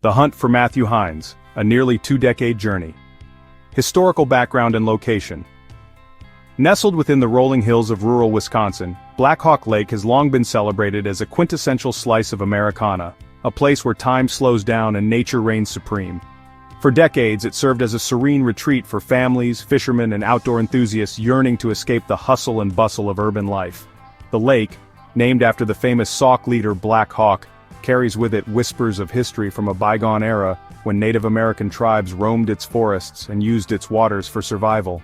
The Hunt for Matthew Hines, a nearly two-decade journey. Historical background and location. Nestled within the rolling hills of rural Wisconsin, Blackhawk Lake has long been celebrated as a quintessential slice of Americana, a place where time slows down and nature reigns supreme. For decades, it served as a serene retreat for families, fishermen, and outdoor enthusiasts yearning to escape the hustle and bustle of urban life. The lake, named after the famous Sauk leader Blackhawk, carries with it whispers of history from a bygone era when Native American tribes roamed its forests and used its waters for survival.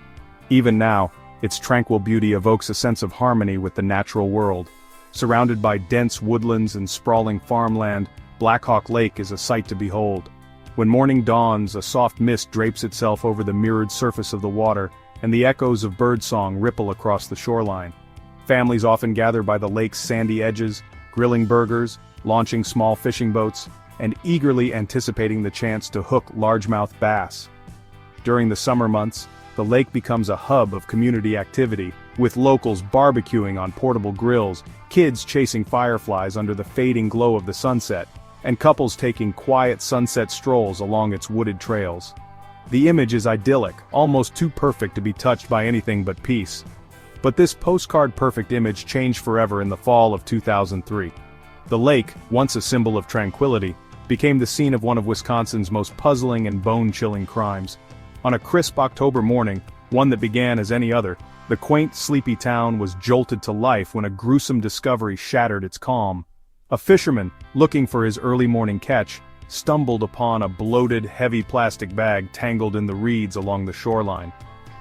Even now, its tranquil beauty evokes a sense of harmony with the natural world. Surrounded by dense woodlands and sprawling farmland, Blackhawk Lake is a sight to behold. When morning dawns, a soft mist drapes itself over the mirrored surface of the water, and the echoes of birdsong ripple across the shoreline. Families often gather by the lake's sandy edges, grilling burgers, launching small fishing boats, and eagerly anticipating the chance to hook largemouth bass. During the summer months, the lake becomes a hub of community activity, with locals barbecuing on portable grills, kids chasing fireflies under the fading glow of the sunset, and couples taking quiet sunset strolls along its wooded trails. The image is idyllic, almost too perfect to be touched by anything but peace. But this postcard-perfect image changed forever in the fall of 2003. The lake, once a symbol of tranquility, became the scene of one of Wisconsin's most puzzling and bone-chilling crimes. On a crisp October morning, one that began as any other, the quaint, sleepy town was jolted to life when a gruesome discovery shattered its calm. A fisherman, looking for his early morning catch, stumbled upon a bloated, heavy plastic bag tangled in the reeds along the shoreline.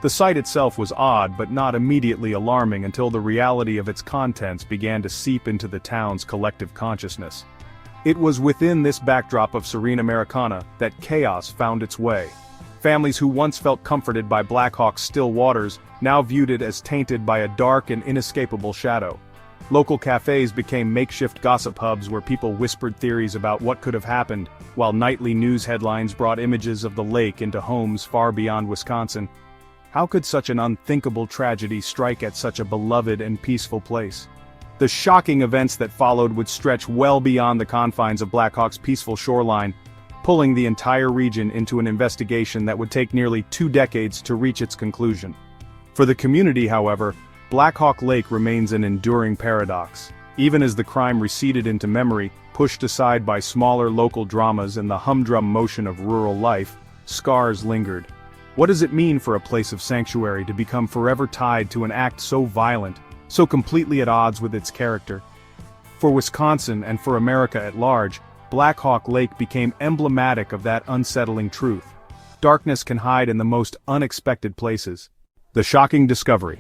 The sight itself was odd but not immediately alarming until the reality of its contents began to seep into the town's collective consciousness. It was within this backdrop of serene Americana that chaos found its way. Families who once felt comforted by Blackhawk's still waters now viewed it as tainted by a dark and inescapable shadow. Local cafes became makeshift gossip hubs where people whispered theories about what could have happened, while nightly news headlines brought images of the lake into homes far beyond Wisconsin. How could such an unthinkable tragedy strike at such a beloved and peaceful place? The shocking events that followed would stretch well beyond the confines of Blackhawk's peaceful shoreline, pulling the entire region into an investigation that would take nearly 2 decades to reach its conclusion. For the community, however, Blackhawk Lake remains an enduring paradox. Even as the crime receded into memory, pushed aside by smaller local dramas and the humdrum motion of rural life, scars lingered. What does it mean for a place of sanctuary to become forever tied to an act so violent, so completely at odds with its character? For Wisconsin and for America at large, Blackhawk Lake became emblematic of that unsettling truth. Darkness can hide in the most unexpected places. The shocking discovery.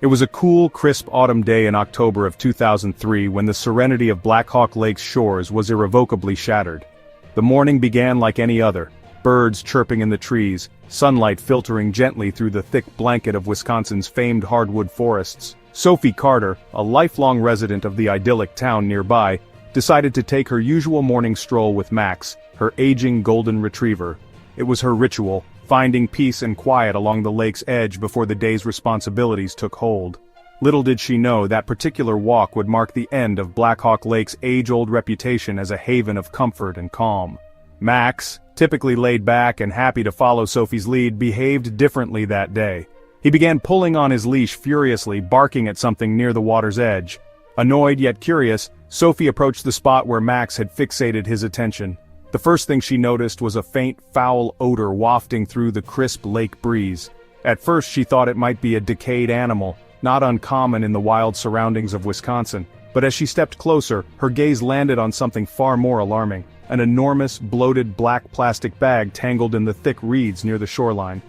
It was a cool, crisp autumn day in October of 2003 when the serenity of Blackhawk Lake's shores was irrevocably shattered. The morning began like any other. Birds chirping in the trees, sunlight filtering gently through the thick blanket of Wisconsin's famed hardwood forests. Sophie Carter, a lifelong resident of the idyllic town nearby, decided to take her usual morning stroll with Max, her aging golden retriever. It was her ritual, finding peace and quiet along the lake's edge before the day's responsibilities took hold. Little did she know that particular walk would mark the end of Blackhawk Lake's age-old reputation as a haven of comfort and calm. Max, typically laid back and happy to follow Sophie's lead, behaved differently that day. He began pulling on his leash furiously, barking at something near the water's edge. Annoyed yet curious, Sophie approached the spot where Max had fixated his attention. The first thing she noticed was a faint, foul odor wafting through the crisp lake breeze. At first she thought it might be a decayed animal, not uncommon in the wild surroundings of Wisconsin. But as she stepped closer, her gaze landed on something far more alarming. An enormous, bloated black plastic bag tangled in the thick reeds near the shoreline.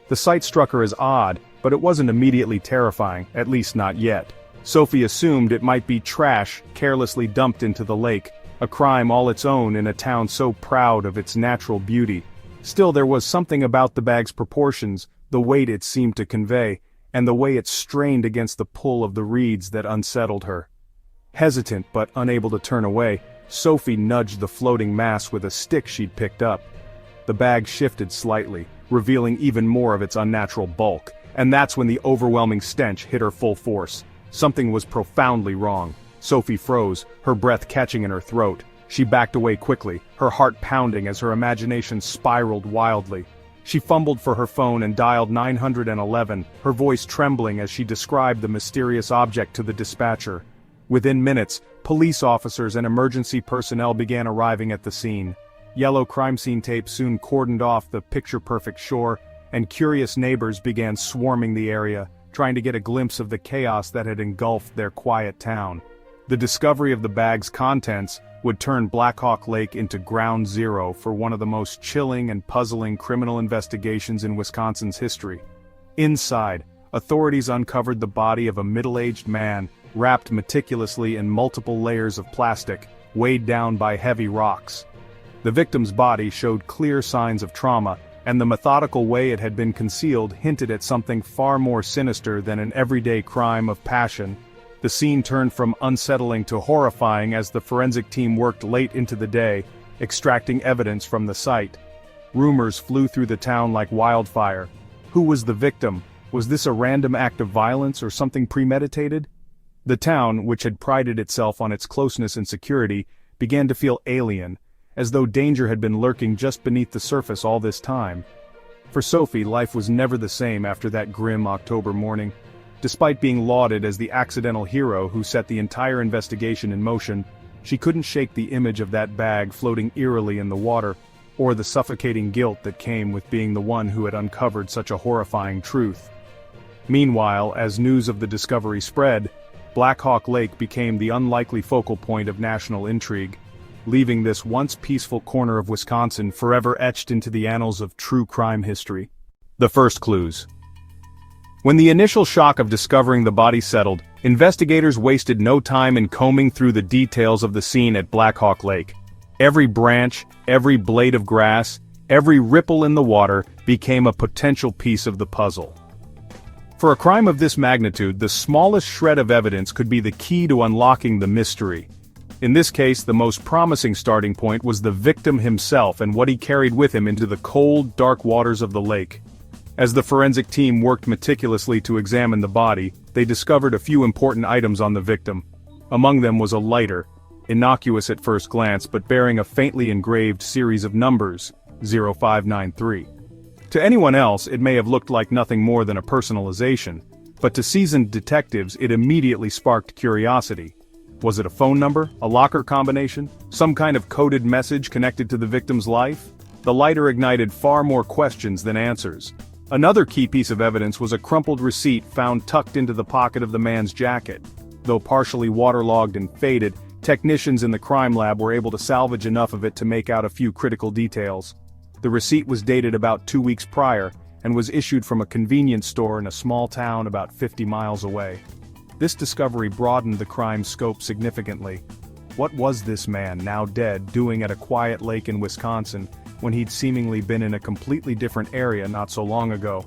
The sight struck her as odd, but it wasn't immediately terrifying, at least not yet. Sophie assumed it might be trash carelessly dumped into the lake, a crime all its own in a town so proud of its natural beauty. Still, there was something about the bag's proportions, the weight it seemed to convey, and the way it strained against the pull of the reeds that unsettled her. Hesitant but unable to turn away, Sophie nudged the floating mass with a stick she'd picked up. The bag shifted slightly, revealing even more of its unnatural bulk, and that's when the overwhelming stench hit her full force. Something was profoundly wrong. Sophie froze, her breath catching in her throat. She backed away quickly, her heart pounding as her imagination spiraled wildly. She fumbled for her phone and dialed 911, her voice trembling as she described the mysterious object to the dispatcher. Within minutes, police officers and emergency personnel began arriving at the scene. Yellow crime scene tape soon cordoned off the picture-perfect shore, and curious neighbors began swarming the area, trying to get a glimpse of the chaos that had engulfed their quiet town. The discovery of the bag's contents would turn Blackhawk Lake into ground zero for one of the most chilling and puzzling criminal investigations in Wisconsin's history. Inside, authorities uncovered the body of a middle-aged man, wrapped meticulously in multiple layers of plastic, weighed down by heavy rocks. The victim's body showed clear signs of trauma, and the methodical way it had been concealed hinted at something far more sinister than an everyday crime of passion. The scene turned from unsettling to horrifying as the forensic team worked late into the day, extracting evidence from the site. Rumors flew through the town like wildfire. Who was the victim? Was this a random act of violence or something premeditated? The town, which had prided itself on its closeness and security, began to feel alien, as though danger had been lurking just beneath the surface all this time. For Sophie, life was never the same after that grim October morning. Despite being lauded as the accidental hero who set the entire investigation in motion, she couldn't shake the image of that bag floating eerily in the water, or the suffocating guilt that came with being the one who had uncovered such a horrifying truth. Meanwhile, as news of the discovery spread, Blackhawk Lake became the unlikely focal point of national intrigue, leaving this once peaceful corner of Wisconsin forever etched into the annals of true crime history. The first clues. When the initial shock of discovering the body settled, investigators wasted no time in combing through the details of the scene at Blackhawk Lake. Every branch, every blade of grass, every ripple in the water became a potential piece of the puzzle. For a crime of this magnitude, the smallest shred of evidence could be the key to unlocking the mystery. In this case, the most promising starting point was the victim himself and what he carried with him into the cold, dark waters of the lake. As the forensic team worked meticulously to examine the body, they discovered a few important items on the victim. Among them was a lighter, innocuous at first glance but bearing a faintly engraved series of numbers, 0593. To anyone else, it may have looked like nothing more than a personalization, but to seasoned detectives it immediately sparked curiosity. Was it a phone number, a locker combination, some kind of coded message connected to the victim's life? The lighter ignited far more questions than answers. Another key piece of evidence was a crumpled receipt found tucked into the pocket of the man's jacket. Though partially waterlogged and faded, technicians in the crime lab were able to salvage enough of it to make out a few critical details. The receipt was dated about 2 weeks prior, and was issued from a convenience store in a small town about 50 miles away. This discovery broadened the crime's scope significantly. What was this man, now dead, doing at a quiet lake in Wisconsin, when he'd seemingly been in a completely different area not so long ago?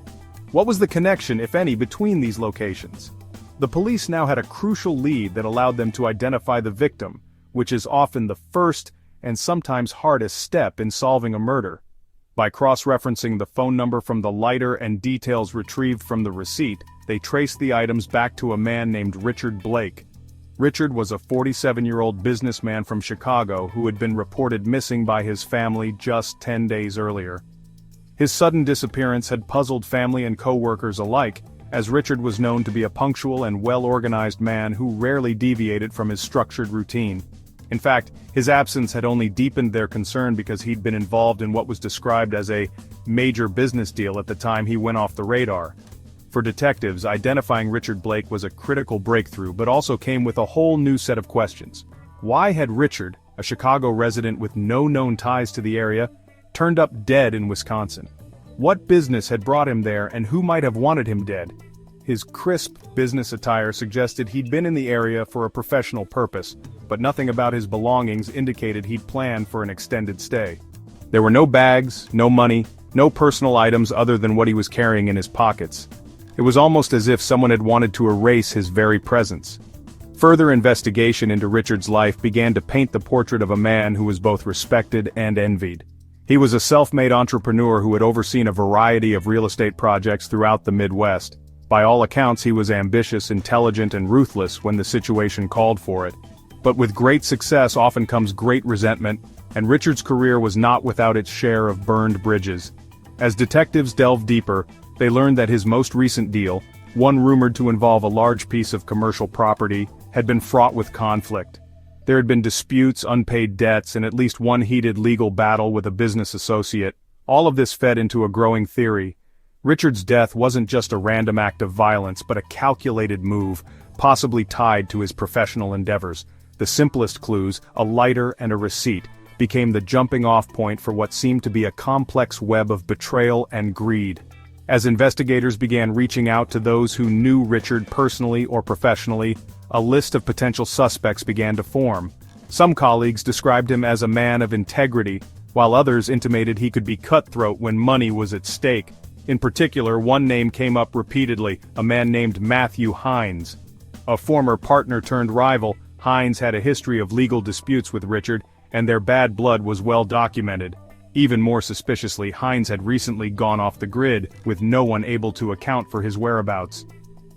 What was the connection, if any, between these locations? The police now had a crucial lead that allowed them to identify the victim, which is often the first and sometimes hardest step in solving a murder. By cross-referencing the phone number from the lighter and details retrieved from the receipt, they traced the items back to a man named Richard Blake. Richard was a 47-year-old businessman from Chicago who had been reported missing by his family just 10 days earlier. His sudden disappearance had puzzled family and co-workers alike, as Richard was known to be a punctual and well-organized man who rarely deviated from his structured routine. In fact, his absence had only deepened their concern because he'd been involved in what was described as a major business deal at the time he went off the radar. For detectives, identifying Richard Blake was a critical breakthrough but also came with a whole new set of questions. Why had Richard, a Chicago resident with no known ties to the area, turned up dead in Wisconsin? What business had brought him there and who might have wanted him dead? His crisp business attire suggested he'd been in the area for a professional purpose, but nothing about his belongings indicated he'd planned for an extended stay. There were no bags, no money, no personal items other than what he was carrying in his pockets. It was almost as if someone had wanted to erase his very presence. Further investigation into Richard's life began to paint the portrait of a man who was both respected and envied. He was a self-made entrepreneur who had overseen a variety of real estate projects throughout the Midwest. By all accounts, he was ambitious, intelligent, and ruthless when the situation called for it. But with great success often comes great resentment, and Richard's career was not without its share of burned bridges. As detectives delved deeper, they learned that his most recent deal, one rumored to involve a large piece of commercial property, had been fraught with conflict. There had been disputes, unpaid debts, and at least one heated legal battle with a business associate. All of this fed into a growing theory. Richard's death wasn't just a random act of violence, but a calculated move, possibly tied to his professional endeavors. The simplest clues, a lighter and a receipt, became the jumping-off point for what seemed to be a complex web of betrayal and greed. As investigators began reaching out to those who knew Richard personally or professionally, a list of potential suspects began to form. Some colleagues described him as a man of integrity, while others intimated he could be cutthroat when money was at stake. In particular, one name came up repeatedly, a man named Matthew Hines. A former partner-turned-rival, Hines had a history of legal disputes with Richard, and their bad blood was well documented. Even more suspiciously, Hines had recently gone off the grid, with no one able to account for his whereabouts.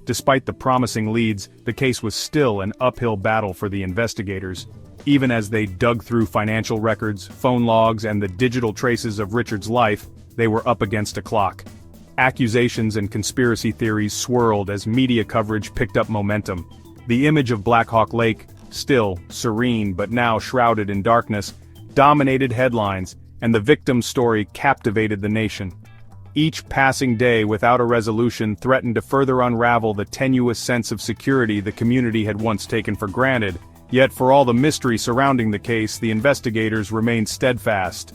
Despite the promising leads, the case was still an uphill battle for the investigators. Even as they dug through financial records, phone logs, and the digital traces of Richard's life, they were up against a clock. Accusations and conspiracy theories swirled as media coverage picked up momentum. The image of Blackhawk Lake, still, serene but now shrouded in darkness, dominated headlines, and the victim's story captivated the nation. Each passing day without a resolution threatened to further unravel the tenuous sense of security the community had once taken for granted. Yet for all the mystery surrounding the case, the investigators remained steadfast.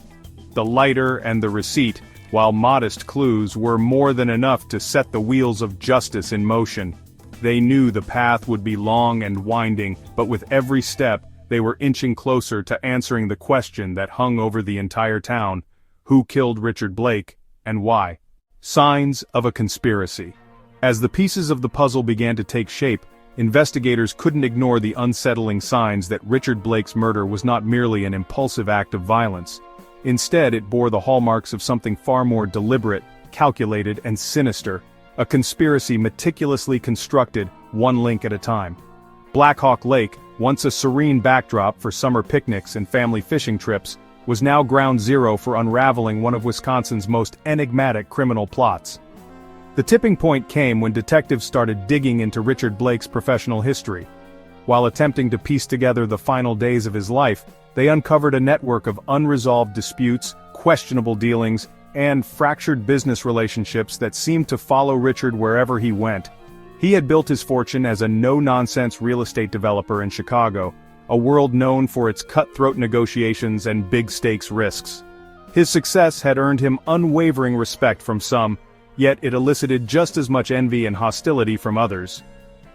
The lighter and the receipt, while modest clues, were more than enough to set the wheels of justice in motion. They knew the path would be long and winding, but with every step, they were inching closer to answering the question that hung over the entire town: who killed Richard Blake, and why? Signs of a conspiracy. As the pieces of the puzzle began to take shape, investigators couldn't ignore the unsettling signs that Richard Blake's murder was not merely an impulsive act of violence. Instead, it bore the hallmarks of something far more deliberate, calculated, and sinister. A conspiracy meticulously constructed, one link at a time. Blackhawk Lake, once a serene backdrop for summer picnics and family fishing trips, was now ground zero for unraveling one of Wisconsin's most enigmatic criminal plots. The tipping point came when detectives started digging into Richard Blake's professional history. While attempting to piece together the final days of his life, they uncovered a network of unresolved disputes, questionable dealings, and fractured business relationships that seemed to follow Richard wherever he went. He had built his fortune as a no-nonsense real estate developer in Chicago, a world known for its cutthroat negotiations and big-stakes risks. His success had earned him unwavering respect from some, yet it elicited just as much envy and hostility from others.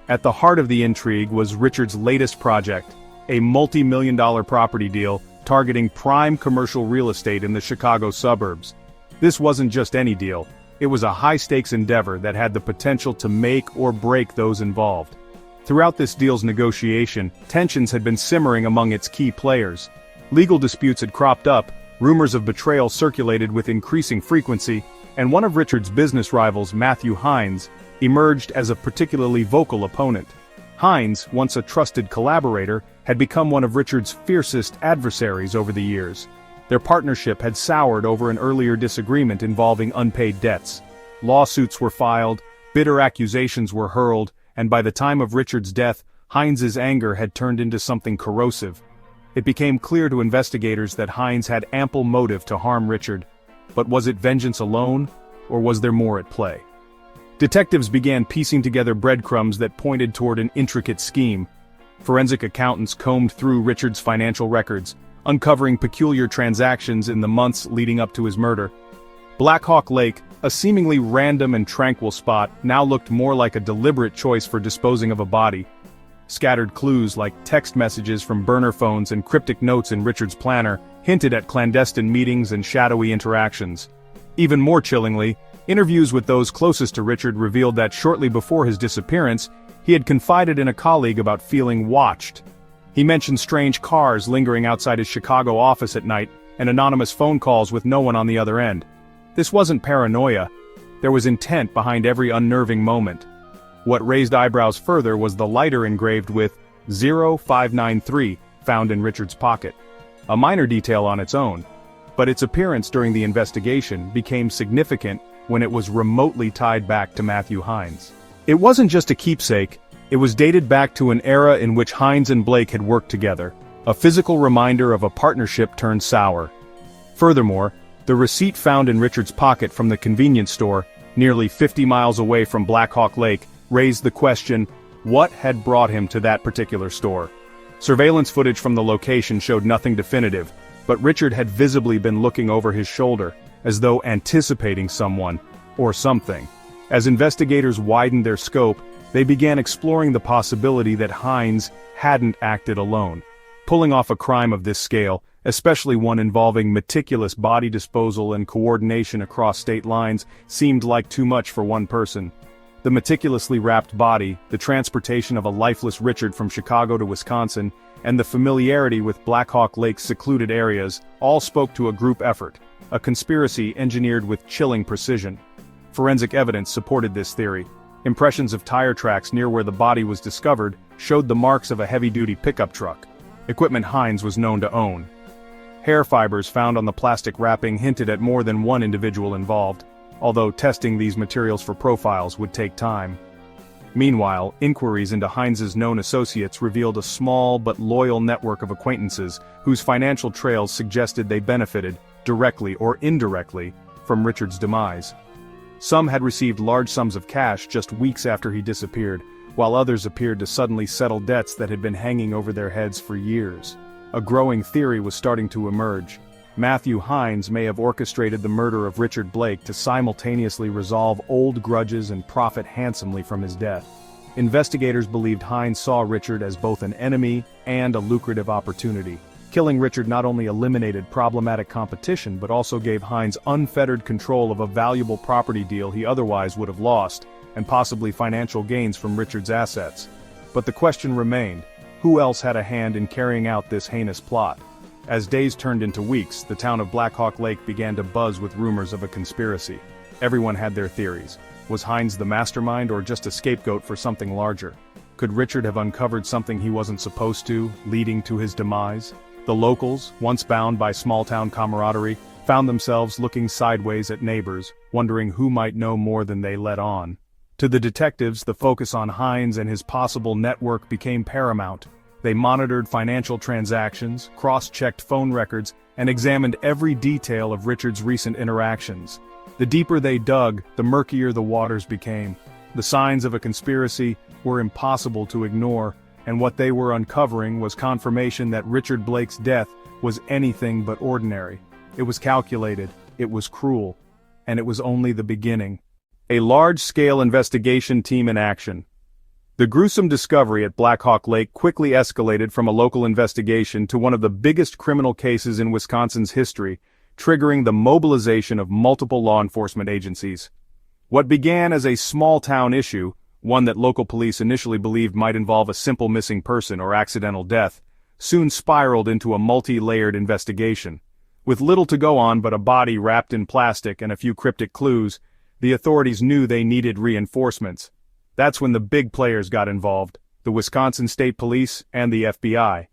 At the heart of the intrigue was Richard's latest project, a multi-million-dollar property deal targeting prime commercial real estate in the Chicago suburbs. This wasn't just any deal, it was a high-stakes endeavor that had the potential to make or break those involved. Throughout this deal's negotiation, tensions had been simmering among its key players. Legal disputes had cropped up, rumors of betrayal circulated with increasing frequency, and one of Richard's business rivals, Matthew Hines, emerged as a particularly vocal opponent. Hines, once a trusted collaborator, had become one of Richard's fiercest adversaries over the years. Their partnership had soured over an earlier disagreement involving unpaid debts. Lawsuits were filed, bitter accusations were hurled, and by the time of Richard's death, Hines's anger had turned into something corrosive. It became clear to investigators that Hines had ample motive to harm Richard. But was it vengeance alone, or was there more at play? Detectives began piecing together breadcrumbs that pointed toward an intricate scheme. Forensic accountants combed through Richard's financial records, uncovering peculiar transactions in the months leading up to his murder. Blackhawk Lake, a seemingly random and tranquil spot, now looked more like a deliberate choice for disposing of a body. Scattered clues like text messages from burner phones and cryptic notes in Richard's planner hinted at clandestine meetings and shadowy interactions. Even more chillingly, interviews with those closest to Richard revealed that shortly before his disappearance, he had confided in a colleague about feeling watched. He mentioned strange cars lingering outside his Chicago office at night, and anonymous phone calls with no one on the other end. This wasn't paranoia. There was intent behind every unnerving moment. What raised eyebrows further was the lighter engraved with 0593 found in Richard's pocket. A minor detail on its own, but its appearance during the investigation became significant when it was remotely tied back to Matthew Hines. It wasn't just a keepsake, it was dated back to an era in which Hines and Blake had worked together, a physical reminder of a partnership turned sour. Furthermore, the receipt found in Richard's pocket from the convenience store, nearly 50 miles away from Blackhawk Lake, raised the question, what had brought him to that particular store? Surveillance footage from the location showed nothing definitive, but Richard had visibly been looking over his shoulder, as though anticipating someone, or something. As investigators widened their scope, they began exploring the possibility that Hines hadn't acted alone. Pulling off a crime of this scale, especially one involving meticulous body disposal and coordination across state lines, seemed like too much for one person. The meticulously wrapped body, the transportation of a lifeless Richard from Chicago to Wisconsin, and the familiarity with Blackhawk Lake's secluded areas, all spoke to a group effort, a conspiracy engineered with chilling precision. Forensic evidence supported this theory. Impressions of tire tracks near where the body was discovered showed the marks of a heavy-duty pickup truck, equipment Hines was known to own. Hair fibers found on the plastic wrapping hinted at more than one individual involved, although testing these materials for profiles would take time. Meanwhile, inquiries into Hines's known associates revealed a small but loyal network of acquaintances whose financial trails suggested they benefited, directly or indirectly, from Richard's demise. Some had received large sums of cash just weeks after he disappeared, while others appeared to suddenly settle debts that had been hanging over their heads for years. A growing theory was starting to emerge. Matthew Hines may have orchestrated the murder of Richard Blake to simultaneously resolve old grudges and profit handsomely from his death. Investigators believed Hines saw Richard as both an enemy and a lucrative opportunity. Killing Richard not only eliminated problematic competition but also gave Hines unfettered control of a valuable property deal he otherwise would have lost, and possibly financial gains from Richard's assets. But the question remained, who else had a hand in carrying out this heinous plot? As days turned into weeks, the town of Blackhawk Lake began to buzz with rumors of a conspiracy. Everyone had their theories. Was Hines the mastermind or just a scapegoat for something larger? Could Richard have uncovered something he wasn't supposed to, leading to his demise? The locals, once bound by small-town camaraderie, found themselves looking sideways at neighbors, wondering who might know more than they let on. To the detectives, the focus on Hines and his possible network became paramount. They monitored financial transactions, cross-checked phone records, and examined every detail of Richard's recent interactions. The deeper they dug, the murkier the waters became. The signs of a conspiracy were impossible to ignore, and what they were uncovering was confirmation that Richard Blake's death was anything but ordinary. It was calculated, it was cruel, and it was only the beginning. A large-scale investigation team in action. The gruesome discovery at Blackhawk Lake quickly escalated from a local investigation to one of the biggest criminal cases in Wisconsin's history, triggering the mobilization of multiple law enforcement agencies. What began as a small-town issue, one that local police initially believed might involve a simple missing person or accidental death, soon spiraled into a multi-layered investigation. With little to go on but a body wrapped in plastic and a few cryptic clues, the authorities knew they needed reinforcements. That's when the big players got involved, the Wisconsin State Police and the FBI.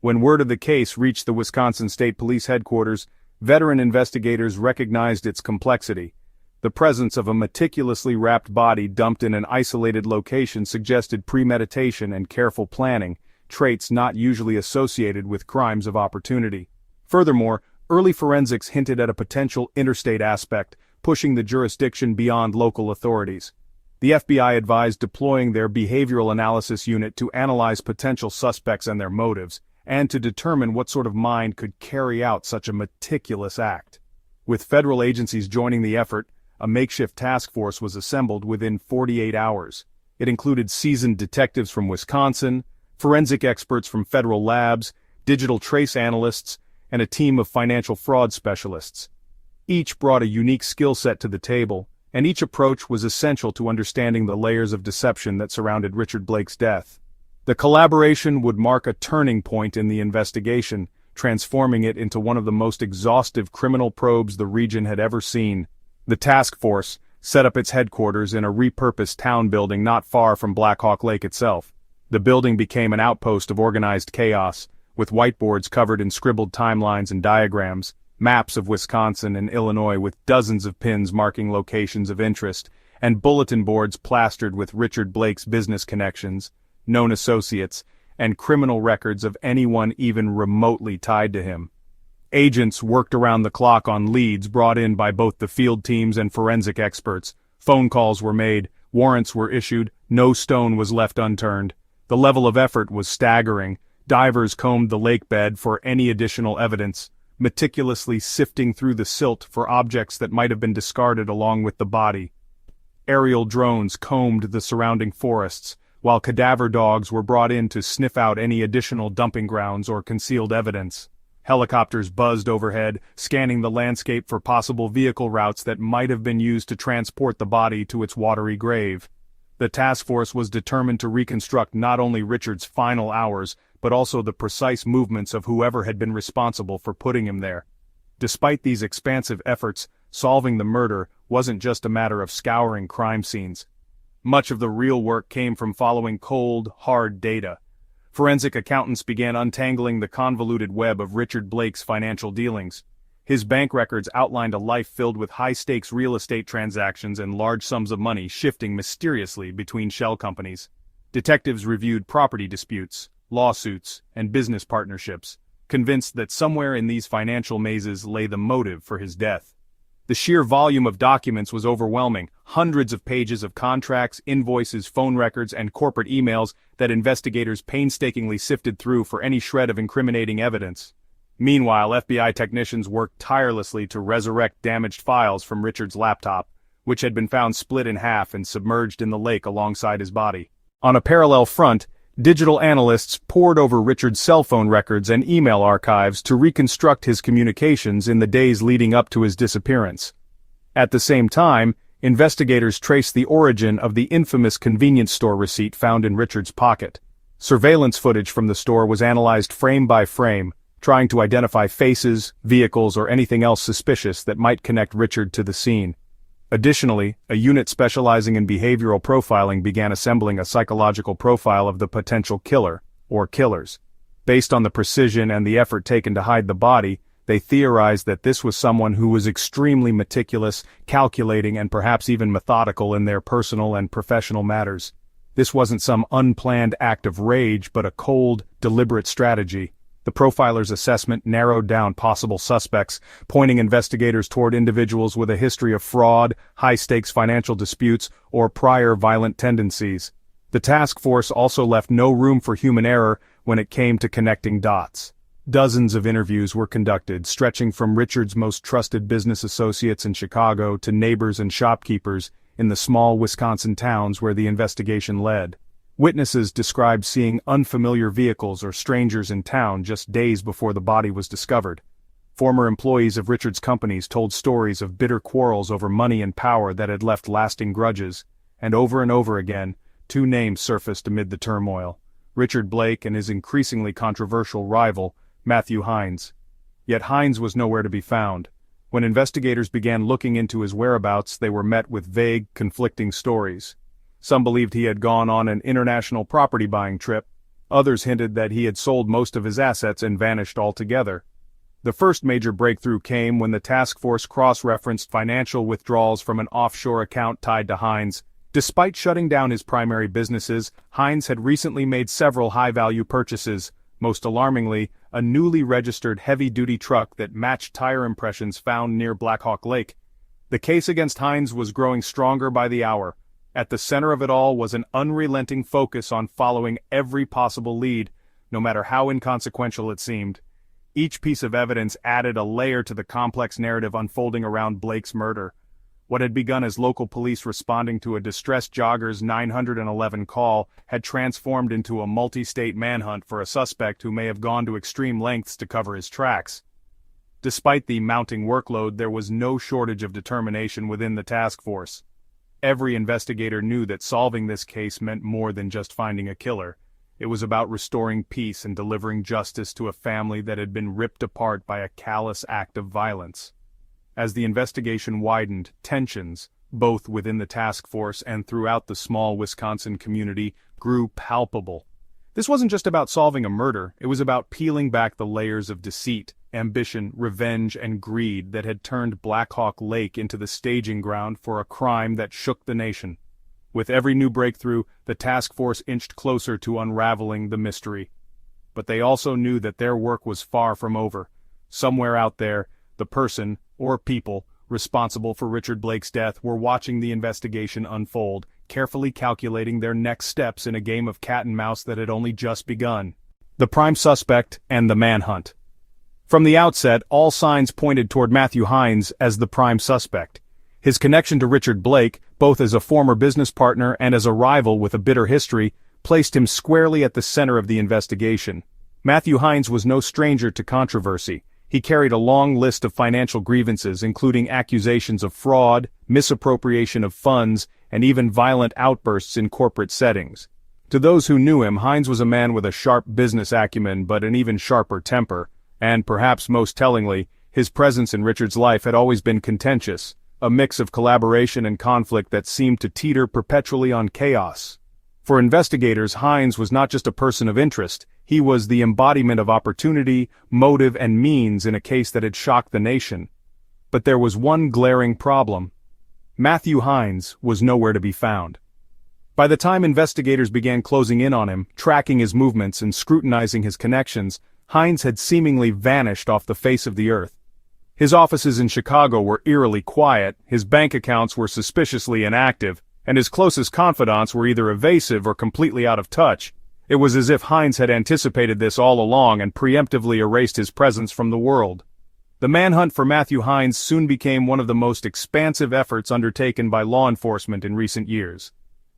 When word of the case reached the Wisconsin State Police headquarters, veteran investigators recognized its complexity. The presence of a meticulously wrapped body dumped in an isolated location suggested premeditation and careful planning, traits not usually associated with crimes of opportunity. Furthermore, early forensics hinted at a potential interstate aspect, pushing the jurisdiction beyond local authorities. The FBI advised deploying their behavioral analysis unit to analyze potential suspects and their motives, and to determine what sort of mind could carry out such a meticulous act. With federal agencies joining the effort, a makeshift task force was assembled within 48 hours. It included seasoned detectives from Wisconsin, forensic experts from federal labs, digital trace analysts, and a team of financial fraud specialists. Each brought a unique skill set to the table, and each approach was essential to understanding the layers of deception that surrounded Richard Blake's death. The collaboration would mark a turning point in the investigation, transforming it into one of the most exhaustive criminal probes the region had ever seen. The task force set up its headquarters in a repurposed town building not far from Blackhawk Lake itself. The building became an outpost of organized chaos, with whiteboards covered in scribbled timelines and diagrams, maps of Wisconsin and Illinois with dozens of pins marking locations of interest, and bulletin boards plastered with Richard Blake's business connections, known associates, and criminal records of anyone even remotely tied to him. Agents worked around the clock on leads brought in by both the field teams and forensic experts. Phone calls were made, warrants were issued, no stone was left unturned. The level of effort was staggering. Divers combed the lake bed for any additional evidence, meticulously sifting through the silt for objects that might have been discarded along with the body. Aerial drones combed the surrounding forests, while cadaver dogs were brought in to sniff out any additional dumping grounds or concealed evidence. Helicopters buzzed overhead, scanning the landscape for possible vehicle routes that might have been used to transport the body to its watery grave. The task force was determined to reconstruct not only Richard's final hours, but also the precise movements of whoever had been responsible for putting him there. Despite these expansive efforts, solving the murder wasn't just a matter of scouring crime scenes. Much of the real work came from following cold, hard data. Forensic accountants began untangling the convoluted web of Richard Blake's financial dealings. His bank records outlined a life filled with high-stakes real estate transactions and large sums of money shifting mysteriously between shell companies. Detectives reviewed property disputes, lawsuits, and business partnerships, convinced that somewhere in these financial mazes lay the motive for his death. The sheer volume of documents was overwhelming, hundreds of pages of contracts, invoices, phone records, and corporate emails that investigators painstakingly sifted through for any shred of incriminating evidence. Meanwhile, FBI technicians worked tirelessly to resurrect damaged files from Richard's laptop, which had been found split in half and submerged in the lake alongside his body. On a parallel front, digital analysts pored over Richard's cell phone records and email archives to reconstruct his communications in the days leading up to his disappearance. At the same time, investigators traced the origin of the infamous convenience store receipt found in Richard's pocket. Surveillance footage from the store was analyzed frame by frame, trying to identify faces, vehicles, or anything else suspicious that might connect Richard to the scene. Additionally, a unit specializing in behavioral profiling began assembling a psychological profile of the potential killer, or killers. Based on the precision and the effort taken to hide the body, they theorized that this was someone who was extremely meticulous, calculating, and perhaps even methodical in their personal and professional matters. This wasn't some unplanned act of rage, but a cold, deliberate strategy. The profiler's assessment narrowed down possible suspects, pointing investigators toward individuals with a history of fraud, high-stakes financial disputes, or prior violent tendencies. The task force also left no room for human error when it came to connecting dots. Dozens of interviews were conducted, stretching from Richard's most trusted business associates in Chicago to neighbors and shopkeepers in the small Wisconsin towns where the investigation led. Witnesses described seeing unfamiliar vehicles or strangers in town just days before the body was discovered. Former employees of Richard's companies told stories of bitter quarrels over money and power that had left lasting grudges, and over again, two names surfaced amid the turmoil: Richard Blake and his increasingly controversial rival, Matthew Hines. Yet Hines was nowhere to be found. When investigators began looking into his whereabouts, they were met with vague, conflicting stories. Some believed he had gone on an international property-buying trip. Others hinted that he had sold most of his assets and vanished altogether. The first major breakthrough came when the task force cross-referenced financial withdrawals from an offshore account tied to Hines. Despite shutting down his primary businesses, Hines had recently made several high-value purchases, most alarmingly, a newly registered heavy-duty truck that matched tire impressions found near Blackhawk Lake. The case against Hines was growing stronger by the hour. At the center of it all was an unrelenting focus on following every possible lead, no matter how inconsequential it seemed. Each piece of evidence added a layer to the complex narrative unfolding around Blake's murder. What had begun as local police responding to a distressed jogger's 911 call had transformed into a multi-state manhunt for a suspect who may have gone to extreme lengths to cover his tracks. Despite the mounting workload, there was no shortage of determination within the task force. Every investigator knew that solving this case meant more than just finding a killer. It was about restoring peace and delivering justice to a family that had been ripped apart by a callous act of violence. As the investigation widened, tensions, both within the task force and throughout the small Wisconsin community, grew palpable. This wasn't just about solving a murder, it was about peeling back the layers of deceit, ambition, revenge, and greed that had turned Blackhawk Lake into the staging ground for a crime that shook the nation. With every new breakthrough, the task force inched closer to unraveling the mystery. But they also knew that their work was far from over. Somewhere out there, the person, or people, responsible for Richard Blake's death were watching the investigation unfold, carefully calculating their next steps in a game of cat and mouse that had only just begun. The prime suspect and the manhunt. From the outset, all signs pointed toward Matthew Hines as the prime suspect. His connection to Richard Blake, both as a former business partner and as a rival with a bitter history, placed him squarely at the center of the investigation. Matthew Hines was no stranger to controversy. He carried a long list of financial grievances, including accusations of fraud, misappropriation of funds, and even violent outbursts in corporate settings. To those who knew him, Hines was a man with a sharp business acumen but an even sharper temper, and perhaps most tellingly, his presence in Richard's life had always been contentious, a mix of collaboration and conflict that seemed to teeter perpetually on chaos. For investigators, Hines was not just a person of interest, he was the embodiment of opportunity, motive, and means in a case that had shocked the nation. But there was one glaring problem. Matthew Hines was nowhere to be found. By the time investigators began closing in on him, tracking his movements and scrutinizing his connections, Hines had seemingly vanished off the face of the earth. His offices in Chicago were eerily quiet, his bank accounts were suspiciously inactive, and his closest confidants were either evasive or completely out of touch. It was as if Hines had anticipated this all along and preemptively erased his presence from the world. The manhunt for Matthew Hines soon became one of the most expansive efforts undertaken by law enforcement in recent years.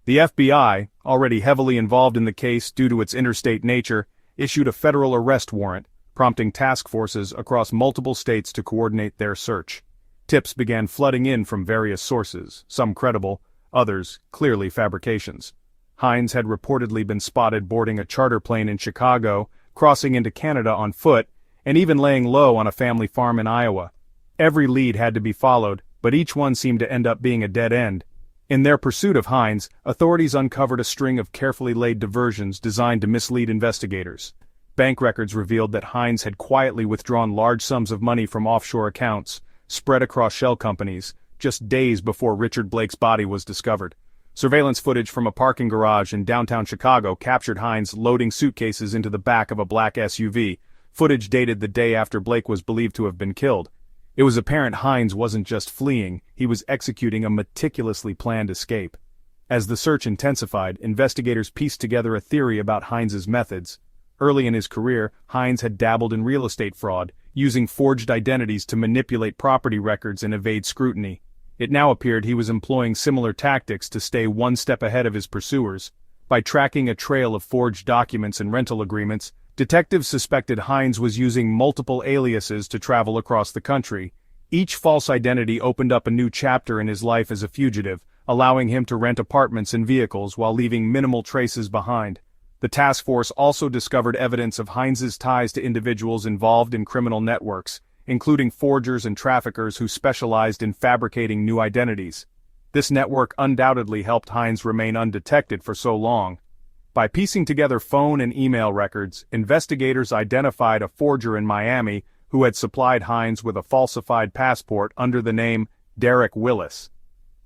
The FBI, already heavily involved in the case due to its interstate nature, issued a federal arrest warrant, prompting task forces across multiple states to coordinate their search. Tips began flooding in from various sources, some credible, others clearly fabrications. Hines had reportedly been spotted boarding a charter plane in Chicago, crossing into Canada on foot, and even laying low on a family farm in Iowa. Every lead had to be followed, but each one seemed to end up being a dead end. In their pursuit of Hines, authorities uncovered a string of carefully laid diversions designed to mislead investigators. Bank records revealed that Hines had quietly withdrawn large sums of money from offshore accounts, spread across shell companies, just days before Richard Blake's body was discovered. Surveillance footage from a parking garage in downtown Chicago captured Hines loading suitcases into the back of a black SUV, footage dated the day after Blake was believed to have been killed. It was apparent Hines wasn't just fleeing, he was executing a meticulously planned escape. As the search intensified, investigators pieced together a theory about Hines's methods. Early in his career, Hines had dabbled in real estate fraud, using forged identities to manipulate property records and evade scrutiny. It now appeared he was employing similar tactics to stay one step ahead of his pursuers. By tracking a trail of forged documents and rental agreements, detectives suspected Hines was using multiple aliases to travel across the country. Each false identity opened up a new chapter in his life as a fugitive, allowing him to rent apartments and vehicles while leaving minimal traces behind. The task force also discovered evidence of Hines's ties to individuals involved in criminal networks, including forgers and traffickers who specialized in fabricating new identities. This network undoubtedly helped Hines remain undetected for so long. By piecing together phone and email records, investigators identified a forger in Miami who had supplied Hines with a falsified passport under the name Derek Willis.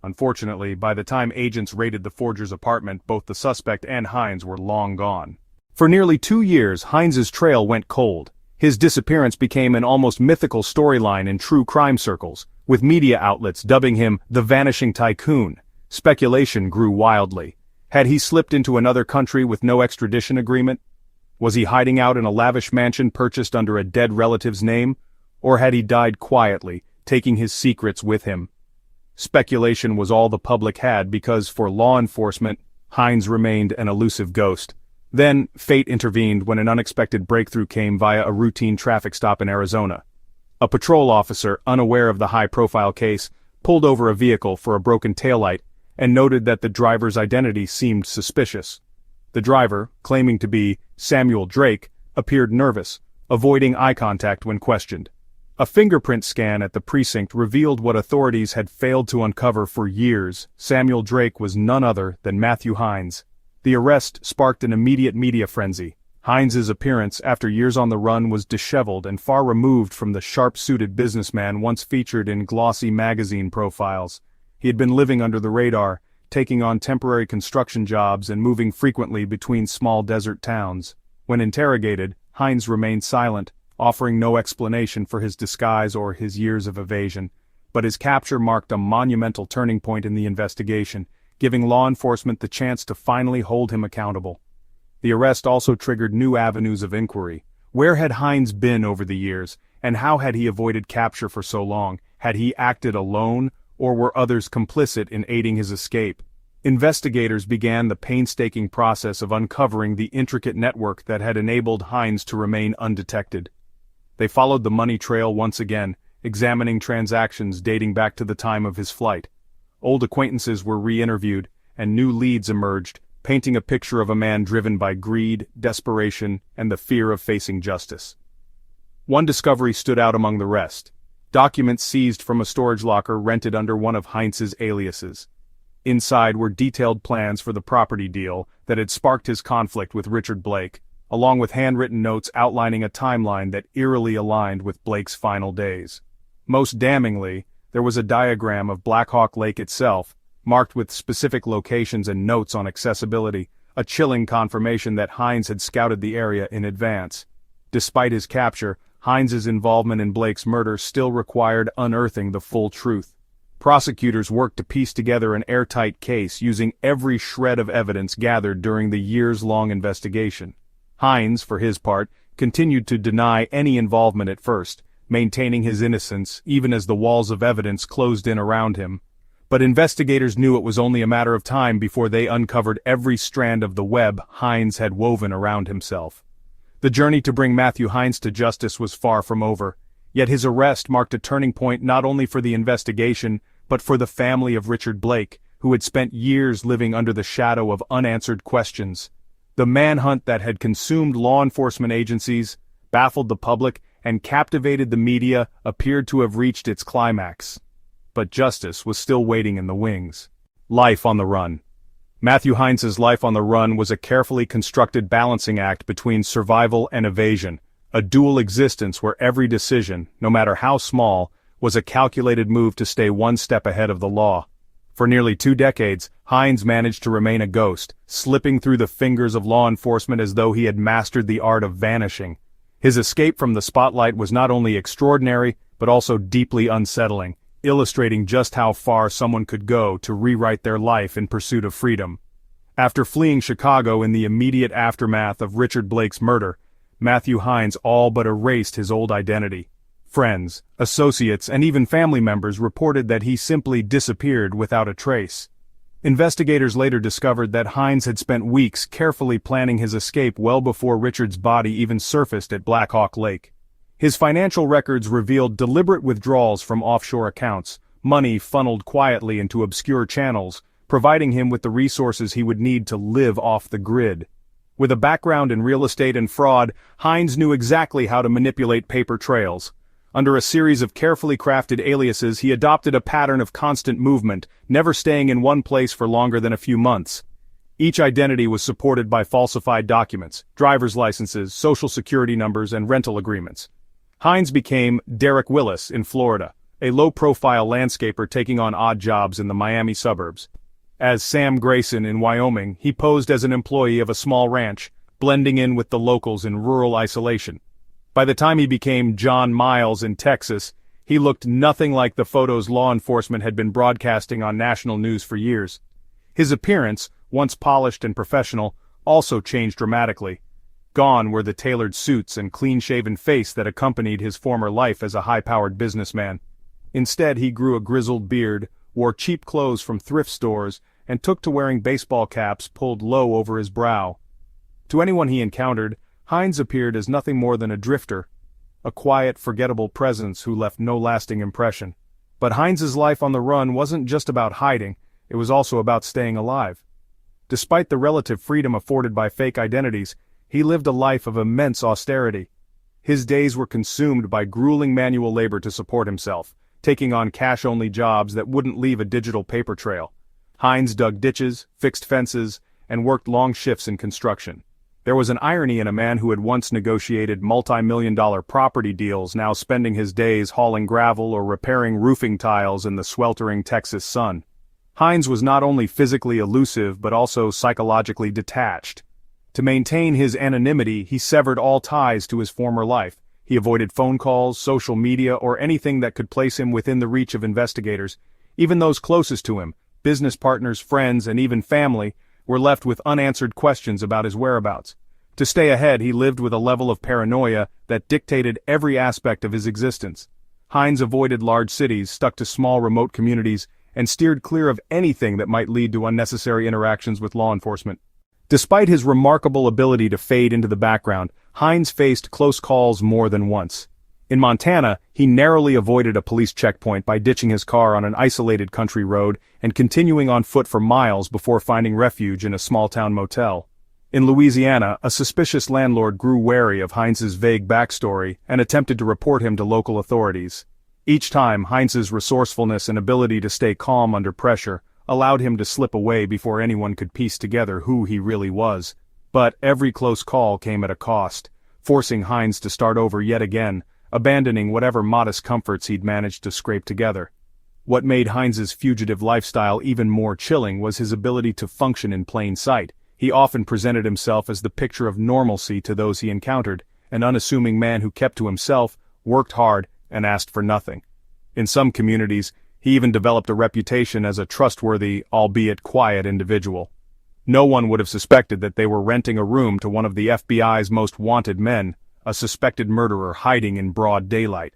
Unfortunately, by the time agents raided the forger's apartment, both the suspect and Hines were long gone. For nearly 2 years, Hines's trail went cold. His disappearance became an almost mythical storyline in true crime circles, with media outlets dubbing him the Vanishing Tycoon. Speculation grew wildly. Had he slipped into another country with no extradition agreement? Was he hiding out in a lavish mansion purchased under a dead relative's name? Or had he died quietly, taking his secrets with him? Speculation was all the public had because, for law enforcement, Hines remained an elusive ghost. Then, fate intervened when an unexpected breakthrough came via a routine traffic stop in Arizona. A patrol officer, unaware of the high-profile case, pulled over a vehicle for a broken taillight and noted that the driver's identity seemed suspicious. The driver, claiming to be Samuel Drake, appeared nervous, avoiding eye contact when questioned. A fingerprint scan at the precinct revealed what authorities had failed to uncover for years. Samuel Drake was none other than Matthew Hines. The arrest sparked an immediate media frenzy. Hines' appearance after years on the run was disheveled and far removed from the sharp-suited businessman once featured in glossy magazine profiles. He had been living under the radar, taking on temporary construction jobs and moving frequently between small desert towns. When interrogated, Hines remained silent, offering no explanation for his disguise or his years of evasion. But his capture marked a monumental turning point in the investigation, giving law enforcement the chance to finally hold him accountable. The arrest also triggered new avenues of inquiry. Where had Hines been over the years, and how had he avoided capture for so long? Had he acted alone, or were others complicit in aiding his escape? Investigators began the painstaking process of uncovering the intricate network that had enabled Hines to remain undetected. They followed the money trail once again, examining transactions dating back to the time of his flight. Old acquaintances were re-interviewed, and new leads emerged, painting a picture of a man driven by greed, desperation, and the fear of facing justice. One discovery stood out among the rest: documents seized from a storage locker rented under one of Hines' aliases. Inside were detailed plans for the property deal that had sparked his conflict with Richard Blake, along with handwritten notes outlining a timeline that eerily aligned with Blake's final days. Most damningly, there was a diagram of Blackhawk Lake itself, marked with specific locations and notes on accessibility, a chilling confirmation that Hines had scouted the area in advance. Despite his capture, Hines' involvement in Blake's murder still required unearthing the full truth. Prosecutors worked to piece together an airtight case using every shred of evidence gathered during the years-long investigation. Hines, for his part, continued to deny any involvement at first, maintaining his innocence even as the walls of evidence closed in around him. But investigators knew it was only a matter of time before they uncovered every strand of the web Hines had woven around himself. The journey to bring Matthew Hines to justice was far from over, yet his arrest marked a turning point not only for the investigation, but for the family of Richard Blake, who had spent years living under the shadow of unanswered questions. The manhunt that had consumed law enforcement agencies, baffled the public, and captivated the media appeared to have reached its climax. But justice was still waiting in the wings. Life on the run. Matthew Hines' life on the run was a carefully constructed balancing act between survival and evasion, a dual existence where every decision, no matter how small, was a calculated move to stay one step ahead of the law. For nearly 2 decades, Hines managed to remain a ghost, slipping through the fingers of law enforcement as though he had mastered the art of vanishing. His escape from the spotlight was not only extraordinary, but also deeply unsettling, illustrating just how far someone could go to rewrite their life in pursuit of freedom. After fleeing Chicago in the immediate aftermath of Richard Blake's murder, Matthew Hines all but erased his old identity. Friends, associates, and even family members reported that he simply disappeared without a trace. Investigators later discovered that Hines had spent weeks carefully planning his escape well before Richard's body even surfaced at Blackhawk Lake. His financial records revealed deliberate withdrawals from offshore accounts, money funneled quietly into obscure channels, providing him with the resources he would need to live off the grid. With a background in real estate and fraud, Hines knew exactly how to manipulate paper trails. Under a series of carefully crafted aliases, he adopted a pattern of constant movement, never staying in one place for longer than a few months. Each identity was supported by falsified documents, driver's licenses, social security numbers, and rental agreements. Hines became Derek Willis in Florida, a low-profile landscaper taking on odd jobs in the Miami suburbs. As Sam Grayson in Wyoming, he posed as an employee of a small ranch, blending in with the locals in rural isolation. By the time he became John Miles in Texas, he looked nothing like the photos law enforcement had been broadcasting on national news for years. His appearance, once polished and professional, also changed dramatically. Gone were the tailored suits and clean-shaven face that accompanied his former life as a high-powered businessman. Instead, he grew a grizzled beard, wore cheap clothes from thrift stores, and took to wearing baseball caps pulled low over his brow. To anyone he encountered, Hines appeared as nothing more than a drifter, a quiet, forgettable presence who left no lasting impression. But Hines's life on the run wasn't just about hiding, it was also about staying alive. Despite the relative freedom afforded by fake identities, he lived a life of immense austerity. His days were consumed by grueling manual labor to support himself, taking on cash-only jobs that wouldn't leave a digital paper trail. Hines dug ditches, fixed fences, and worked long shifts in construction. There was an irony in a man who had once negotiated multi-million-dollar property deals now spending his days hauling gravel or repairing roofing tiles in the sweltering Texas sun. Hines was not only physically elusive but also psychologically detached. To maintain his anonymity, he severed all ties to his former life. He avoided phone calls, social media, or anything that could place him within the reach of investigators. Even those closest to him, business partners, friends, and even family, were left with unanswered questions about his whereabouts. To stay ahead, he lived with a level of paranoia that dictated every aspect of his existence. Hines avoided large cities, stuck to small remote communities, and steered clear of anything that might lead to unnecessary interactions with law enforcement. Despite his remarkable ability to fade into the background, Hines faced close calls more than once. In Montana, he narrowly avoided a police checkpoint by ditching his car on an isolated country road and continuing on foot for miles before finding refuge in a small-town motel. In Louisiana, a suspicious landlord grew wary of Hines's vague backstory and attempted to report him to local authorities. Each time, Hines's resourcefulness and ability to stay calm under pressure allowed him to slip away before anyone could piece together who he really was. But every close call came at a cost, forcing Hines to start over yet again, abandoning whatever modest comforts he'd managed to scrape together. What made Hines's fugitive lifestyle even more chilling was his ability to function in plain sight. He often presented himself as the picture of normalcy to those he encountered, an unassuming man who kept to himself, worked hard, and asked for nothing. In some communities, he even developed a reputation as a trustworthy, albeit quiet individual. No one would have suspected that they were renting a room to one of the FBI's most wanted men, a suspected murderer hiding in broad daylight.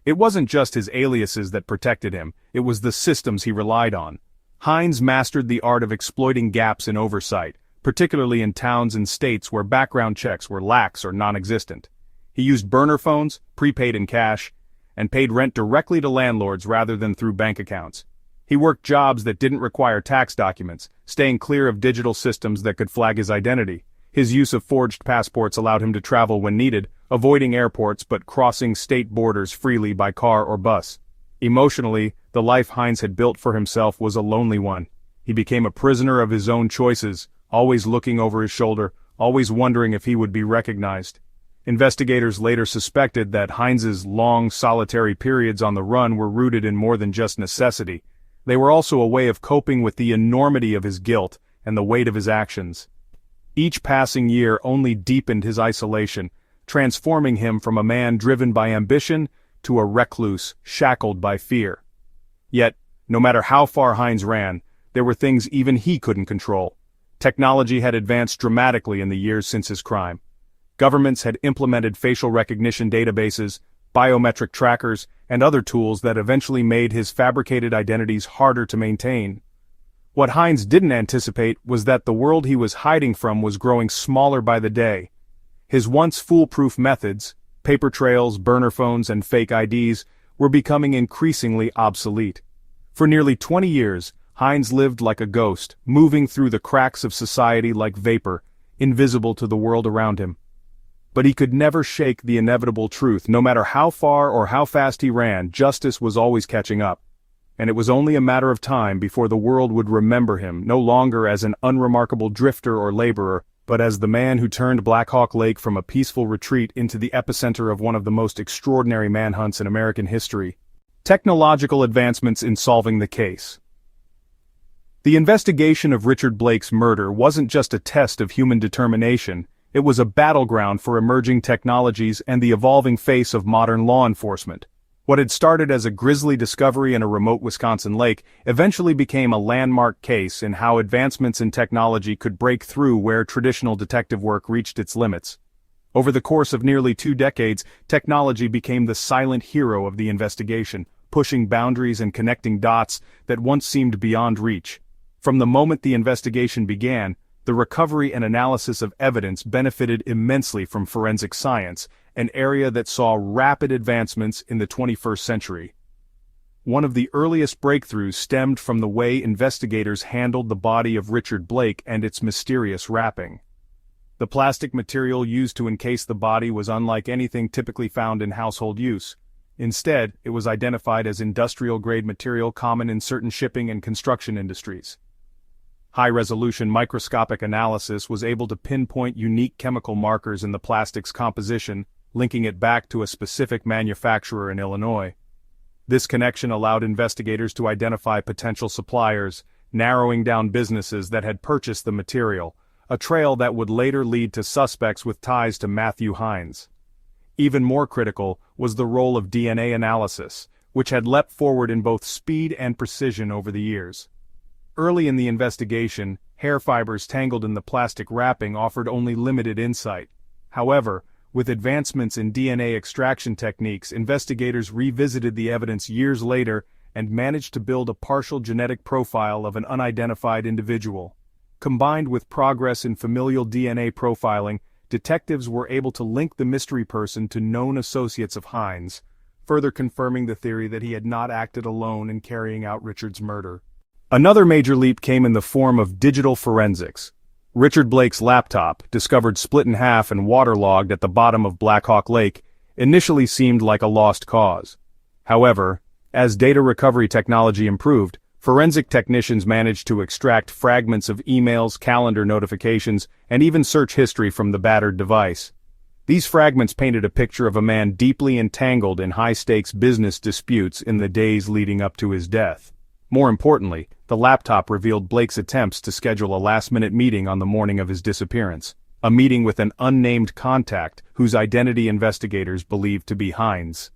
It wasn't just his aliases that protected him, it was the systems he relied on. Hines mastered the art of exploiting gaps in oversight, particularly in towns and states where background checks were lax or non-existent. He used burner phones, prepaid in cash, and paid rent directly to landlords rather than through bank accounts. He worked jobs that didn't require tax documents, staying clear of digital systems that could flag his identity. His use of forged passports allowed him to travel when needed, avoiding airports but crossing state borders freely by car or bus. Emotionally, the life Hines had built for himself was a lonely one. He became a prisoner of his own choices, always looking over his shoulder, always wondering if he would be recognized. Investigators later suspected that Hines's long, solitary periods on the run were rooted in more than just necessity. They were also a way of coping with the enormity of his guilt and the weight of his actions. Each passing year only deepened his isolation, transforming him from a man driven by ambition to a recluse shackled by fear. Yet, no matter how far Hines ran, there were things even he couldn't control. Technology had advanced dramatically in the years since his crime. Governments had implemented facial recognition databases, biometric trackers, and other tools that eventually made his fabricated identities harder to maintain. What Hines didn't anticipate was that the world he was hiding from was growing smaller by the day. His once foolproof methods, paper trails, burner phones, and fake IDs, were becoming increasingly obsolete. For nearly 20 years, Hines lived like a ghost, moving through the cracks of society like vapor, invisible to the world around him. But he could never shake the inevitable truth. No matter how far or how fast he ran, justice was always catching up. And it was only a matter of time before the world would remember him, no longer as an unremarkable drifter or laborer, but as the man who turned Blackhawk Lake from a peaceful retreat into the epicenter of one of the most extraordinary manhunts in American history. Technological advancements in solving the case. The investigation of Richard Blake's murder wasn't just a test of human determination. It was a battleground for emerging technologies and the evolving face of modern law enforcement. What had started as a grisly discovery in a remote Wisconsin lake eventually became a landmark case in how advancements in technology could break through where traditional detective work reached its limits. Over the course of nearly 2 decades, technology became the silent hero of the investigation, pushing boundaries and connecting dots that once seemed beyond reach. From the moment the investigation began, the recovery and analysis of evidence benefited immensely from forensic science, an area that saw rapid advancements in the 21st century. One of the earliest breakthroughs stemmed from the way investigators handled the body of Richard Blake and its mysterious wrapping. The plastic material used to encase the body was unlike anything typically found in household use. Instead, it was identified as industrial-grade material common in certain shipping and construction industries. High-resolution microscopic analysis was able to pinpoint unique chemical markers in the plastic's composition, linking it back to a specific manufacturer in Illinois. This connection allowed investigators to identify potential suppliers, narrowing down businesses that had purchased the material, a trail that would later lead to suspects with ties to Matthew Hines. Even more critical was the role of DNA analysis, which had leapt forward in both speed and precision over the years. Early in the investigation, hair fibers tangled in the plastic wrapping offered only limited insight. However, with advancements in DNA extraction techniques, investigators revisited the evidence years later and managed to build a partial genetic profile of an unidentified individual. Combined with progress in familial DNA profiling, detectives were able to link the mystery person to known associates of Hines, further confirming the theory that he had not acted alone in carrying out Richard's murder. Another major leap came in the form of digital forensics. Richard Blake's laptop, discovered split in half and waterlogged at the bottom of Blackhawk Lake, initially seemed like a lost cause. However, as data recovery technology improved, forensic technicians managed to extract fragments of emails, calendar notifications, and even search history from the battered device. These fragments painted a picture of a man deeply entangled in high-stakes business disputes in the days leading up to his death. More importantly, the laptop revealed Blake's attempts to schedule a last-minute meeting on the morning of his disappearance, a meeting with an unnamed contact whose identity investigators believed to be Hines.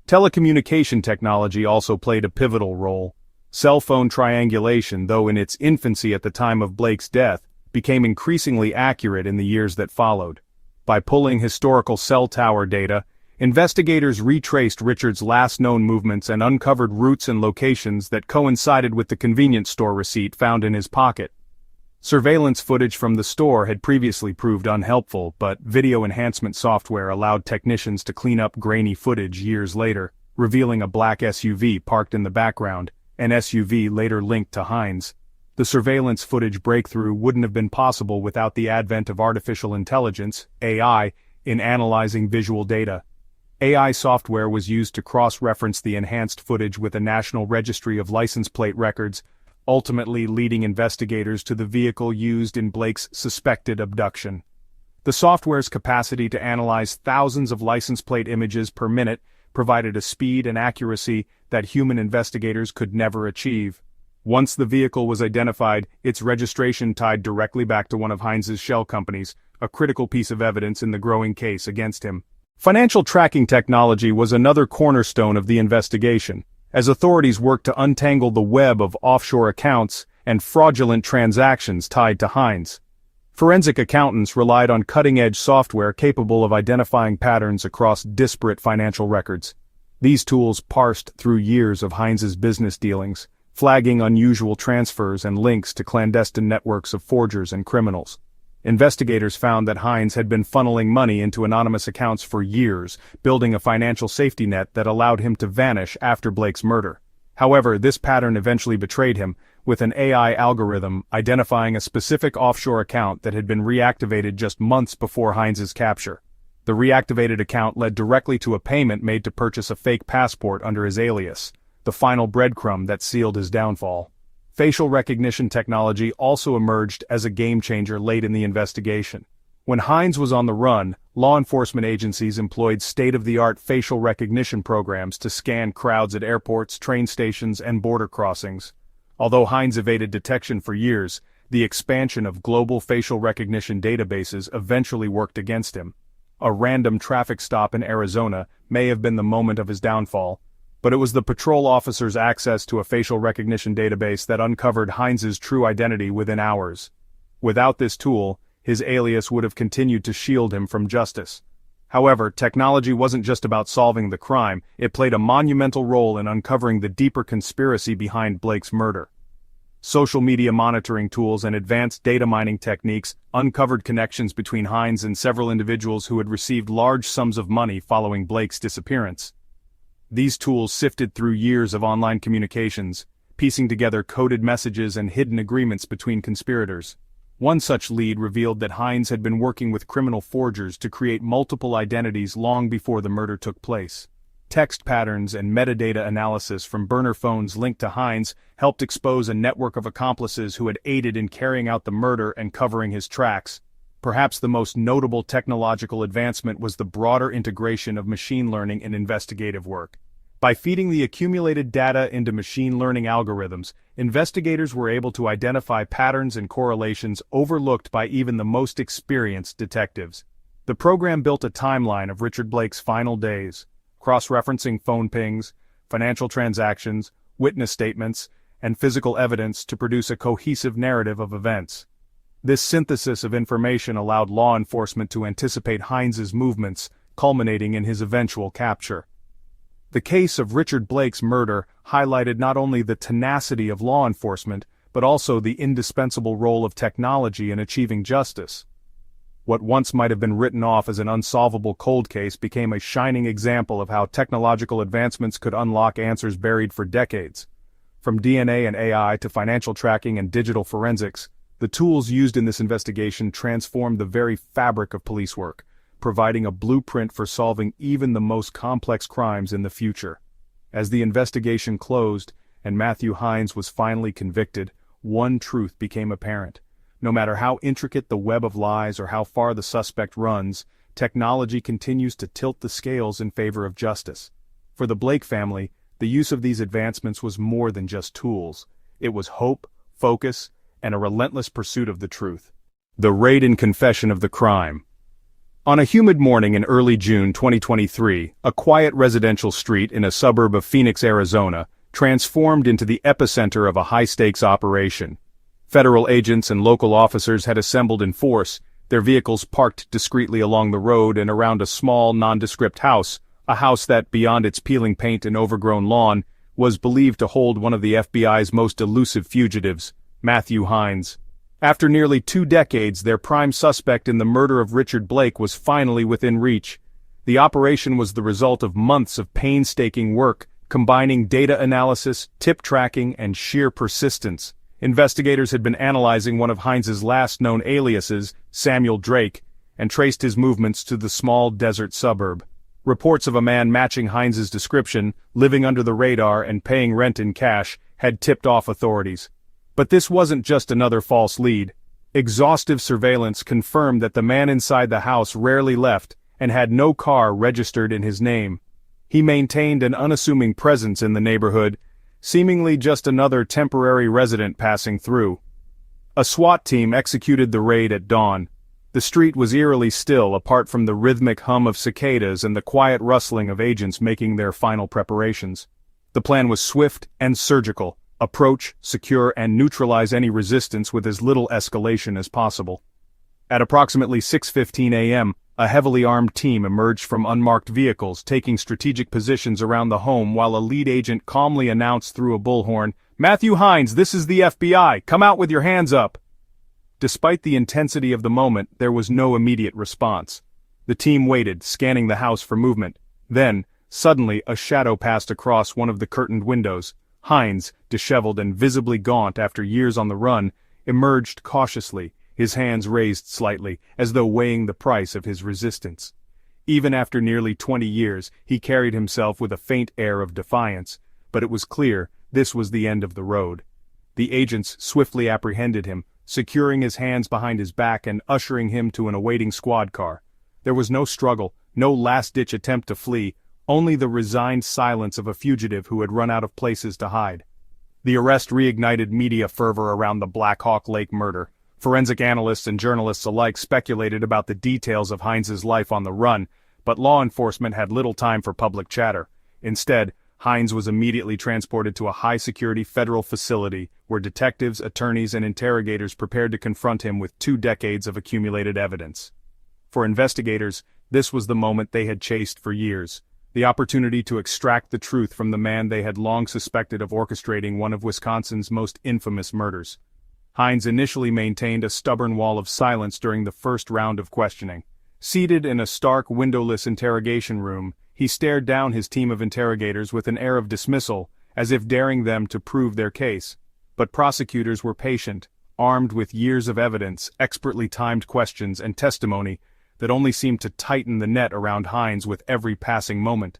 Telecommunication technology also played a pivotal role. Cell phone triangulation, though in its infancy at the time of Blake's death, became increasingly accurate in the years that followed. By pulling historical cell tower data, investigators retraced Richard's last known movements and uncovered routes and locations that coincided with the convenience store receipt found in his pocket. Surveillance footage from the store had previously proved unhelpful, but video enhancement software allowed technicians to clean up grainy footage years later, revealing a black SUV parked in the background, an SUV later linked to Hines. The surveillance footage breakthrough wouldn't have been possible without the advent of artificial intelligence, AI, in analyzing visual data. AI software was used to cross-reference the enhanced footage with a national registry of license plate records, ultimately leading investigators to the vehicle used in Blake's suspected abduction. The software's capacity to analyze thousands of license plate images per minute provided a speed and accuracy that human investigators could never achieve. Once the vehicle was identified, its registration tied directly back to one of Hines's shell companies, a critical piece of evidence in the growing case against him. Financial tracking technology was another cornerstone of the investigation, as authorities worked to untangle the web of offshore accounts and fraudulent transactions tied to Hines. Forensic accountants relied on cutting-edge software capable of identifying patterns across disparate financial records. These tools parsed through years of Hines's business dealings, flagging unusual transfers and links to clandestine networks of forgers and criminals. Investigators found that Hines had been funneling money into anonymous accounts for years, building a financial safety net that allowed him to vanish after Blake's murder. However, this pattern eventually betrayed him, with an AI algorithm identifying a specific offshore account that had been reactivated just months before Hines's capture. The reactivated account led directly to a payment made to purchase a fake passport under his alias, the final breadcrumb that sealed his downfall. Facial recognition technology also emerged as a game-changer late in the investigation. When Hines was on the run, law enforcement agencies employed state-of-the-art facial recognition programs to scan crowds at airports, train stations, and border crossings. Although Hines evaded detection for years, the expansion of global facial recognition databases eventually worked against him. A random traffic stop in Arizona may have been the moment of his downfall, but it was the patrol officer's access to a facial recognition database that uncovered Hines's true identity within hours. Without this tool, his alias would have continued to shield him from justice. However, technology wasn't just about solving the crime, it played a monumental role in uncovering the deeper conspiracy behind Blake's murder. Social media monitoring tools and advanced data mining techniques uncovered connections between Hines and several individuals who had received large sums of money following Blake's disappearance. These tools sifted through years of online communications, piecing together coded messages and hidden agreements between conspirators. One such lead revealed that Hines had been working with criminal forgers to create multiple identities long before the murder took place. text patterns and metadata analysis from burner phones linked to Hines helped expose a network of accomplices who had aided in carrying out the murder and covering his tracks. Perhaps the most notable technological advancement was the broader integration of machine learning in investigative work. By feeding the accumulated data into machine learning algorithms, investigators were able to identify patterns and correlations overlooked by even the most experienced detectives. The program built a timeline of Richard Blake's final days, cross-referencing phone pings, financial transactions, witness statements, and physical evidence to produce a cohesive narrative of events. This synthesis of information allowed law enforcement to anticipate Hines's movements, culminating in his eventual capture. The case of Richard Blake's murder highlighted not only the tenacity of law enforcement, but also the indispensable role of technology in achieving justice. What once might have been written off as an unsolvable cold case became a shining example of how technological advancements could unlock answers buried for decades. From DNA and AI to financial tracking and digital forensics, the tools used in this investigation transformed the very fabric of police work, providing a blueprint for solving even the most complex crimes in the future. As the investigation closed, and Matthew Hines was finally convicted, one truth became apparent. No matter how intricate the web of lies or how far the suspect runs, technology continues to tilt the scales in favor of justice. For the Blake family, the use of these advancements was more than just tools. It was hope, focus, and a relentless pursuit of the truth. The raid and confession of the crime. On a humid morning in early June 2023, a quiet residential street in a suburb of Phoenix, Arizona, transformed into the epicenter of a high-stakes operation. Federal agents and local officers had assembled in force, their vehicles parked discreetly along the road and around a small, nondescript house, a house that, beyond its peeling paint and overgrown lawn, was believed to hold one of the FBI's most elusive fugitives, Matthew Hines. After nearly 2 decades, their prime suspect in the murder of Richard Blake was finally within reach. The operation was the result of months of painstaking work, combining data analysis, tip tracking, and sheer persistence. Investigators had been analyzing one of Hines's last known aliases, Samuel Drake, and traced his movements to the small desert suburb. Reports of a man matching Hines's description, living under the radar and paying rent in cash, had tipped off authorities. But this wasn't just another false lead. Exhaustive surveillance confirmed that the man inside the house rarely left and had no car registered in his name. He maintained an unassuming presence in the neighborhood, seemingly just another temporary resident passing through. A SWAT team executed the raid at dawn. The street was eerily still apart from the rhythmic hum of cicadas and the quiet rustling of agents making their final preparations. The plan was swift and surgical. Approach, secure, and neutralize any resistance with as little escalation as possible. At approximately 6:15 a.m., a heavily armed team emerged from unmarked vehicles, taking strategic positions around the home while a lead agent calmly announced through a bullhorn, "Matthew Hines, this is the FBI, come out with your hands up!" Despite the intensity of the moment, there was no immediate response. The team waited, scanning the house for movement. Then, suddenly, a shadow passed across one of the curtained windows. Hines, disheveled and visibly gaunt after years on the run, emerged cautiously, his hands raised slightly, as though weighing the price of his resistance. Even after nearly 20 years, he carried himself with a faint air of defiance, but it was clear this was the end of the road. The agents swiftly apprehended him, securing his hands behind his back and ushering him to an awaiting squad car. There was no struggle, no last-ditch attempt to flee, only the resigned silence of a fugitive who had run out of places to hide. The arrest reignited media fervor around the Blackhawk Lake murder. Forensic analysts and journalists alike speculated about the details of Hines's life on the run, but law enforcement had little time for public chatter. Instead, Hines was immediately transported to a high-security federal facility where detectives, attorneys, and interrogators prepared to confront him with 2 decades of accumulated evidence. For investigators, this was the moment they had chased for years. The opportunity to extract the truth from the man they had long suspected of orchestrating one of Wisconsin's most infamous murders. Hines initially maintained a stubborn wall of silence during the first round of questioning. Seated in a stark, windowless interrogation room, he stared down his team of interrogators with an air of dismissal, as if daring them to prove their case. But prosecutors were patient, armed with years of evidence, expertly timed questions, and testimony that only seemed to tighten the net around Hines with every passing moment.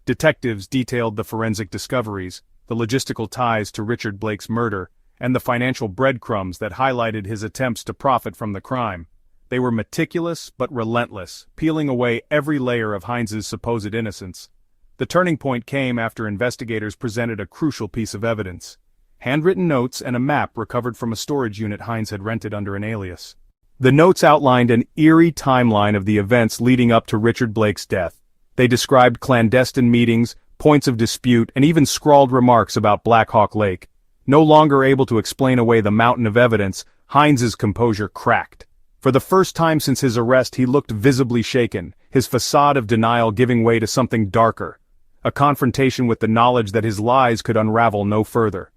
Detectives detailed the forensic discoveries, the logistical ties to Richard Blake's murder, and the financial breadcrumbs that highlighted his attempts to profit from the crime. They were meticulous but relentless, peeling away every layer of Hines' supposed innocence. The turning point came after investigators presented a crucial piece of evidence: handwritten notes and a map recovered from a storage unit Hines had rented under an alias. The notes outlined an eerie timeline of the events leading up to Richard Blake's death. They described clandestine meetings, points of dispute, and even scrawled remarks about Blackhawk Lake. No longer able to explain away the mountain of evidence, Hines' composure cracked. For the first time since his arrest, he looked visibly shaken, his facade of denial giving way to something darker, a confrontation with the knowledge that his lies could unravel no further.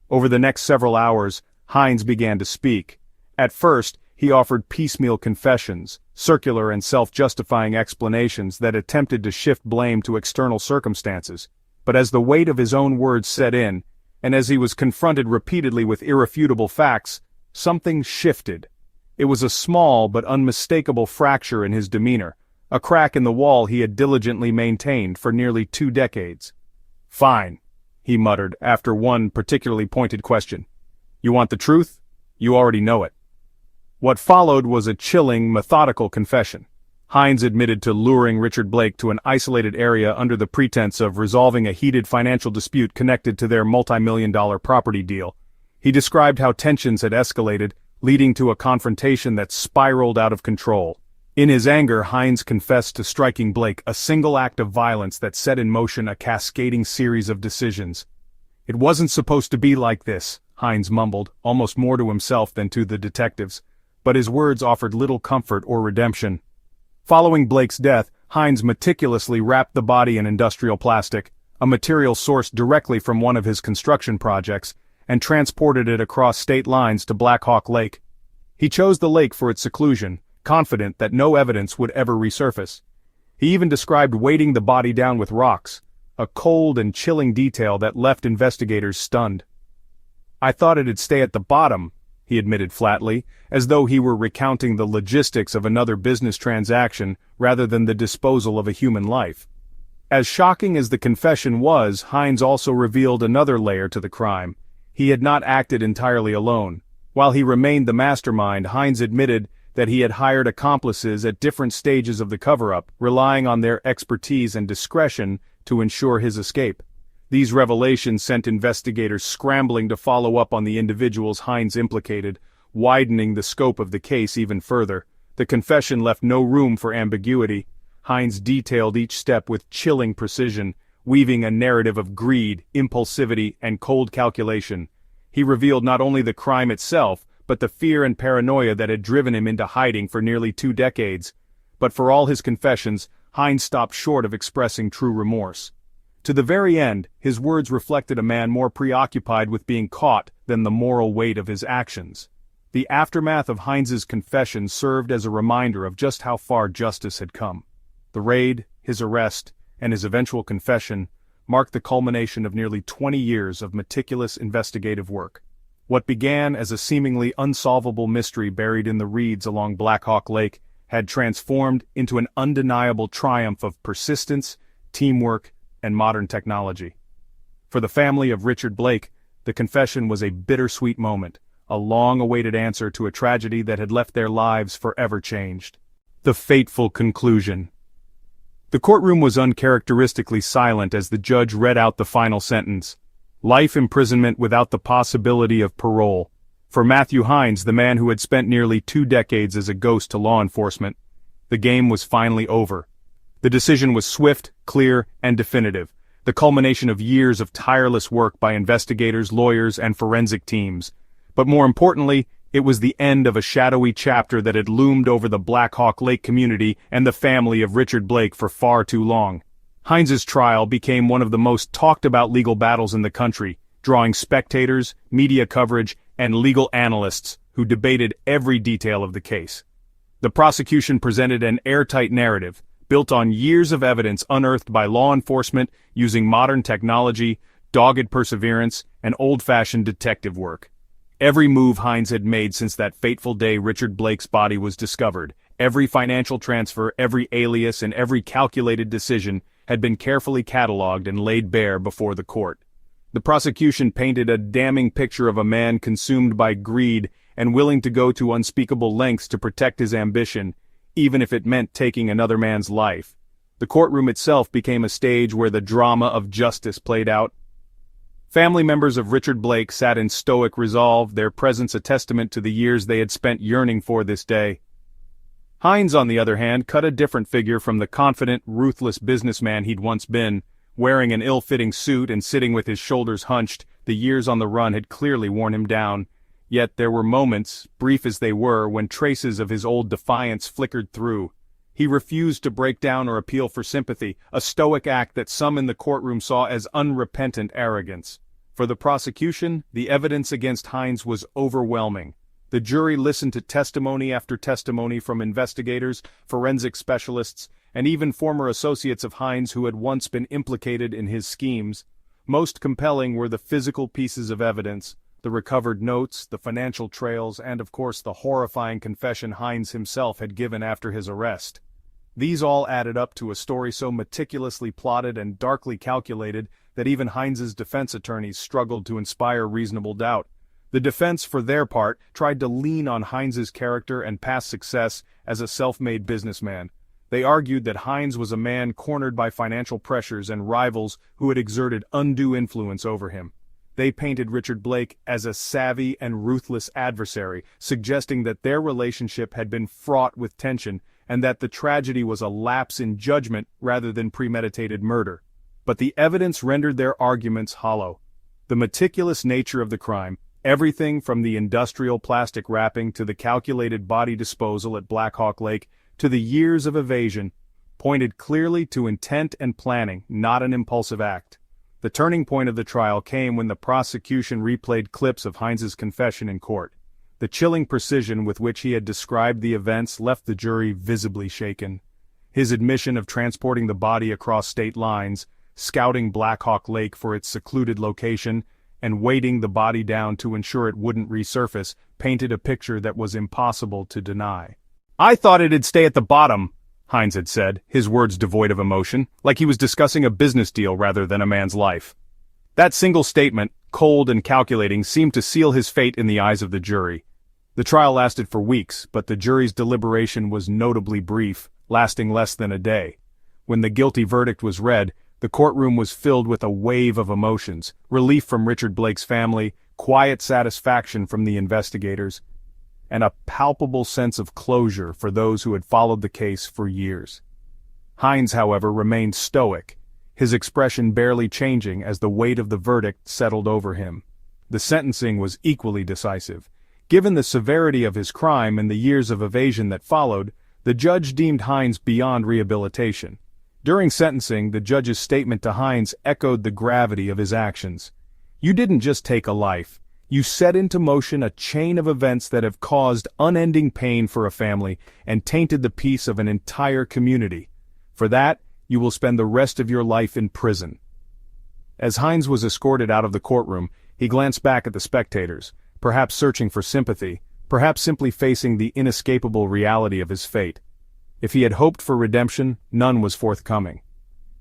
Over the next several hours, Hines began to speak. At first, he offered piecemeal confessions, circular and self-justifying explanations that attempted to shift blame to external circumstances. But as the weight of his own words set in, and as he was confronted repeatedly with irrefutable facts, something shifted. It was a small but unmistakable fracture in his demeanor, a crack in the wall he had diligently maintained for nearly 2 decades. "Fine," he muttered after one particularly pointed question. "You want the truth? You already know it." What followed was a chilling, methodical confession. Hines admitted to luring Richard Blake to an isolated area under the pretense of resolving a heated financial dispute connected to their multi-million-dollar property deal. He described how tensions had escalated, leading to a confrontation that spiraled out of control. In his anger, Hines confessed to striking Blake, a single act of violence that set in motion a cascading series of decisions. "It wasn't supposed to be like this," Hines mumbled, almost more to himself than to the detectives. But his words offered little comfort or redemption. Following Blake's death, Hines meticulously wrapped the body in industrial plastic, a material sourced directly from one of his construction projects, and transported it across state lines to Blackhawk Lake. He chose the lake for its seclusion, confident that no evidence would ever resurface. He even described weighting the body down with rocks, a cold and chilling detail that left investigators stunned. "I thought it'd stay at the bottom," he admitted flatly, as though he were recounting the logistics of another business transaction rather than the disposal of a human life. As shocking as the confession was, Hines also revealed another layer to the crime. He had not acted entirely alone. While he remained the mastermind, Hines admitted that he had hired accomplices at different stages of the cover-up, relying on their expertise and discretion to ensure his escape. These revelations sent investigators scrambling to follow up on the individuals Hines implicated, widening the scope of the case even further. The confession left no room for ambiguity. Hines detailed each step with chilling precision, weaving a narrative of greed, impulsivity, and cold calculation. He revealed not only the crime itself, but the fear and paranoia that had driven him into hiding for nearly 2 decades. But for all his confessions, Hines stopped short of expressing true remorse. To the very end, his words reflected a man more preoccupied with being caught than the moral weight of his actions. The aftermath of Hines' confession served as a reminder of just how far justice had come. The raid, his arrest, and his eventual confession marked the culmination of nearly 20 years of meticulous investigative work. What began as a seemingly unsolvable mystery buried in the reeds along Blackhawk Lake had transformed into an undeniable triumph of persistence, teamwork, and modern technology. For the family of Richard Blake, the confession was a bittersweet moment, a long-awaited answer to a tragedy that had left their lives forever changed. The fateful conclusion. The courtroom was uncharacteristically silent as the judge read out the final sentence: life imprisonment without the possibility of parole. For Matthew Hines, the man who had spent nearly 2 decades as a ghost to law enforcement, the game was finally over. The decision was swift, clear, and definitive, the culmination of years of tireless work by investigators, lawyers, and forensic teams. But more importantly, it was the end of a shadowy chapter that had loomed over the Blackhawk Lake community and the family of Richard Blake for far too long. Hines' trial became one of the most talked-about legal battles in the country, drawing spectators, media coverage, and legal analysts who debated every detail of the case. The prosecution presented an airtight narrative, built on years of evidence unearthed by law enforcement using modern technology, dogged perseverance, and old-fashioned detective work. Every move Hines had made since that fateful day Richard Blake's body was discovered, every financial transfer, every alias, and every calculated decision, had been carefully catalogued and laid bare before the court. The prosecution painted a damning picture of a man consumed by greed and willing to go to unspeakable lengths to protect his ambition, even if it meant taking another man's life. The courtroom itself became a stage where the drama of justice played out. Family members of Richard Blake sat in stoic resolve, their presence a testament to the years they had spent yearning for this day. Hines, on the other hand, cut a different figure from the confident, ruthless businessman he'd once been. Wearing an ill-fitting suit and sitting with his shoulders hunched, the years on the run had clearly worn him down. Yet there were moments, brief as they were, when traces of his old defiance flickered through. He refused to break down or appeal for sympathy, a stoic act that some in the courtroom saw as unrepentant arrogance. For the prosecution, the evidence against Hines was overwhelming. The jury listened to testimony after testimony from investigators, forensic specialists, and even former associates of Hines who had once been implicated in his schemes. Most compelling were the physical pieces of evidence, the recovered notes, the financial trails, and of course the horrifying confession Hines himself had given after his arrest. These all added up to a story so meticulously plotted and darkly calculated that even Hines's defense attorneys struggled to inspire reasonable doubt. The defense, for their part, tried to lean on Hines's character and past success as a self-made businessman. They argued that Hines was a man cornered by financial pressures and rivals who had exerted undue influence over him. They painted Richard Blake as a savvy and ruthless adversary, suggesting that their relationship had been fraught with tension and that the tragedy was a lapse in judgment rather than premeditated murder. But the evidence rendered their arguments hollow. The meticulous nature of the crime, everything from the industrial plastic wrapping to the calculated body disposal at Blackhawk Lake to the years of evasion, pointed clearly to intent and planning, not an impulsive act. The turning point of the trial came when the prosecution replayed clips of Hines's confession in court. The chilling precision with which he had described the events left the jury visibly shaken. His admission of transporting the body across state lines, scouting Blackhawk Lake for its secluded location, and weighting the body down to ensure it wouldn't resurface, painted a picture that was impossible to deny. "I thought it'd stay at the bottom," Hines had said, his words devoid of emotion, like he was discussing a business deal rather than a man's life. That single statement, cold and calculating, seemed to seal his fate in the eyes of the jury. The trial lasted for weeks, but the jury's deliberation was notably brief, lasting less than a day. When the guilty verdict was read, the courtroom was filled with a wave of emotions, relief from Richard Blake's family, quiet satisfaction from the investigators, and a palpable sense of closure for those who had followed the case for years. Hines, however, remained stoic, his expression barely changing as the weight of the verdict settled over him. The sentencing was equally decisive. Given the severity of his crime and the years of evasion that followed, the judge deemed Hines beyond rehabilitation. During sentencing, the judge's statement to Hines echoed the gravity of his actions. "You didn't just take a life. You set into motion a chain of events that have caused unending pain for a family and tainted the peace of an entire community. For that, you will spend the rest of your life in prison." As Hines was escorted out of the courtroom, he glanced back at the spectators, perhaps searching for sympathy, perhaps simply facing the inescapable reality of his fate. If he had hoped for redemption, none was forthcoming.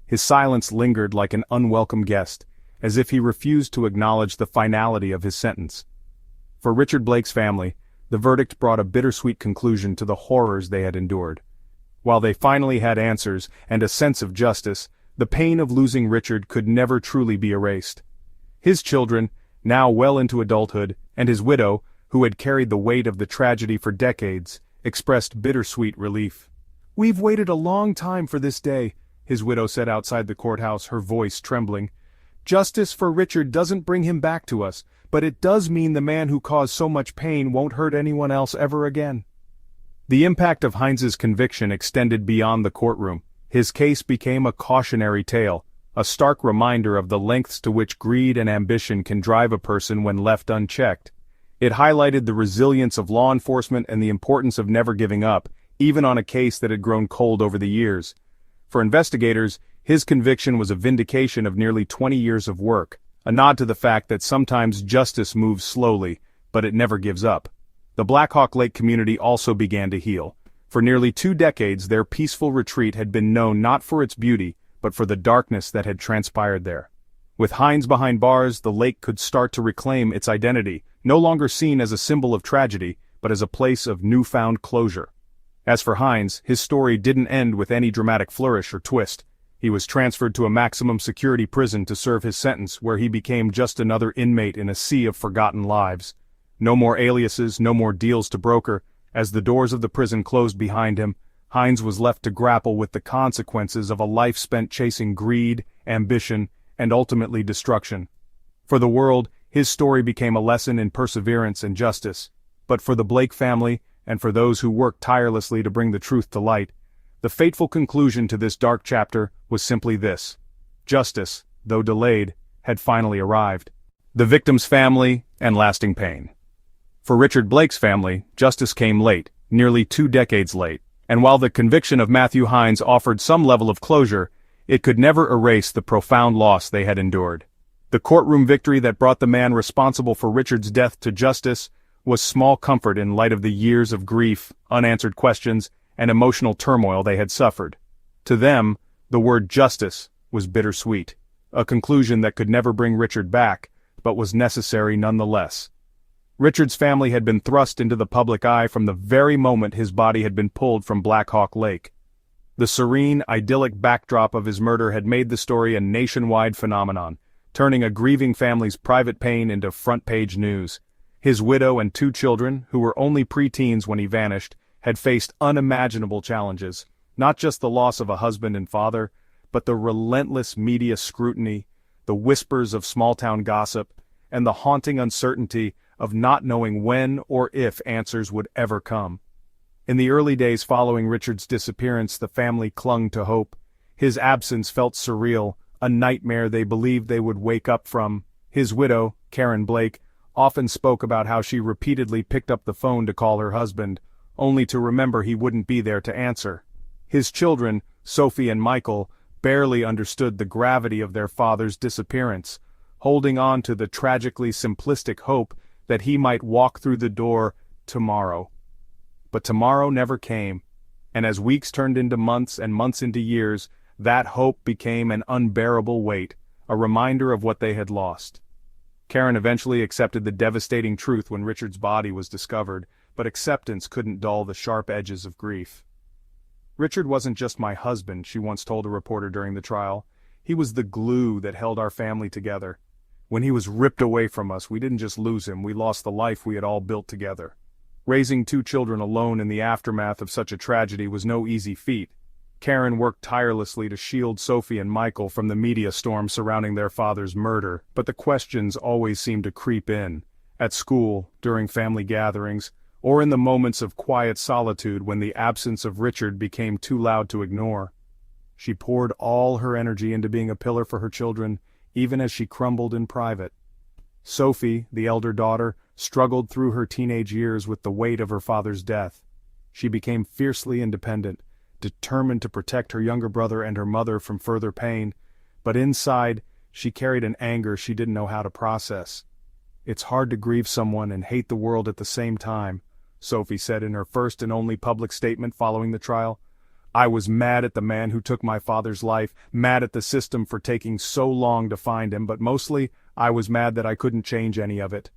His silence lingered like an unwelcome guest, as if he refused to acknowledge the finality of his sentence. For Richard Blake's family, the verdict brought a bittersweet conclusion to the horrors they had endured. While they finally had answers and a sense of justice, the pain of losing Richard could never truly be erased. His children, now well into adulthood, and his widow, who had carried the weight of the tragedy for decades, expressed bittersweet relief. "We've waited a long time for this day," his widow said outside the courthouse, her voice trembling. "Justice for Richard doesn't bring him back to us, but it does mean the man who caused so much pain won't hurt anyone else ever again." The impact of Hines's conviction extended beyond the courtroom. His case became a cautionary tale, a stark reminder of the lengths to which greed and ambition can drive a person when left unchecked. It highlighted the resilience of law enforcement and the importance of never giving up, even on a case that had grown cold over the years. For investigators, his conviction was a vindication of nearly 20 years of work, a nod to the fact that sometimes justice moves slowly, but it never gives up. The Blackhawk Lake community also began to heal. For nearly 2 decades their peaceful retreat had been known not for its beauty, but for the darkness that had transpired there. With Hines behind bars, the lake could start to reclaim its identity, no longer seen as a symbol of tragedy, but as a place of newfound closure. As for Hines, his story didn't end with any dramatic flourish or twist. He was transferred to a maximum security prison to serve his sentence, where he became just another inmate in a sea of forgotten lives. No more aliases, no more deals to broker. As the doors of the prison closed behind him, Hines was left to grapple with the consequences of a life spent chasing greed, ambition, and ultimately destruction. For the world, his story became a lesson in perseverance and justice. But for the Blake family, and for those who worked tirelessly to bring the truth to light, the fateful conclusion to this dark chapter was simply this: justice, though delayed, had finally arrived. The victim's family, and lasting pain. For Richard Blake's family, justice came late, nearly 2 decades late, and while the conviction of Matthew Hines offered some level of closure, it could never erase the profound loss they had endured. The courtroom victory that brought the man responsible for Richard's death to justice was small comfort in light of the years of grief, unanswered questions, and emotional turmoil they had suffered. To them, the word justice was bittersweet, a conclusion that could never bring Richard back, but was necessary nonetheless. Richard's family had been thrust into the public eye from the very moment his body had been pulled from Blackhawk Lake. The serene, idyllic backdrop of his murder had made the story a nationwide phenomenon, turning a grieving family's private pain into front-page news. His widow and 2 children, who were only preteens when he vanished, had faced unimaginable challenges, not just the loss of a husband and father, but the relentless media scrutiny, the whispers of small-town gossip, and the haunting uncertainty of not knowing when or if answers would ever come. In the early days following Richard's disappearance, the family clung to hope. His absence felt surreal, a nightmare they believed they would wake up from. His widow, Karen Blake, often spoke about how she repeatedly picked up the phone to call her husband, only to remember he wouldn't be there to answer. His children, Sophie and Michael, barely understood the gravity of their father's disappearance, holding on to the tragically simplistic hope that he might walk through the door tomorrow. But tomorrow never came, and as weeks turned into months and months into years, that hope became an unbearable weight, a reminder of what they had lost. Karen eventually accepted the devastating truth when Richard's body was discovered, but acceptance couldn't dull the sharp edges of grief. "Richard wasn't just my husband," she once told a reporter during the trial. "He was the glue that held our family together. When he was ripped away from us, we didn't just lose him, we lost the life we had all built together." Raising 2 children alone in the aftermath of such a tragedy was no easy feat. Karen worked tirelessly to shield Sophie and Michael from the media storm surrounding their father's murder, but the questions always seemed to creep in, at school, during family gatherings, or in the moments of quiet solitude when the absence of Richard became too loud to ignore. She poured all her energy into being a pillar for her children, even as she crumbled in private. Sophie, the elder daughter, struggled through her teenage years with the weight of her father's death. She became fiercely independent, determined to protect her younger brother and her mother from further pain, but inside, she carried an anger she didn't know how to process. "It's hard to grieve someone and hate the world at the same time," Sophie said in her first and only public statement following the trial. "I was mad at the man who took my father's life, mad at the system for taking so long to find him, but mostly, I was mad that I couldn't change any of it."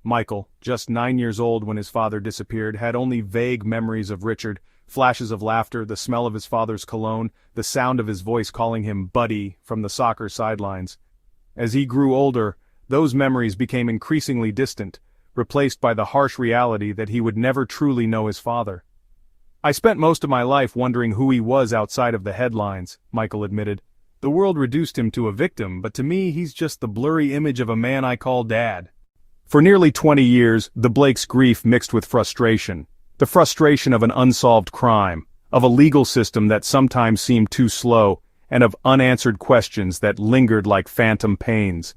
Michael, just 9 years old when his father disappeared, had only vague memories of Richard, flashes of laughter, the smell of his father's cologne, the sound of his voice calling him Buddy from the soccer sidelines. As he grew older, those memories became increasingly distant, replaced by the harsh reality that he would never truly know his father. "I spent most of my life wondering who he was outside of the headlines," Michael admitted. "The world reduced him to a victim, but to me he's just the blurry image of a man I call Dad." For nearly 20 years, the Blakes' grief mixed with frustration. The frustration of an unsolved crime, of a legal system that sometimes seemed too slow, and of unanswered questions that lingered like phantom pains.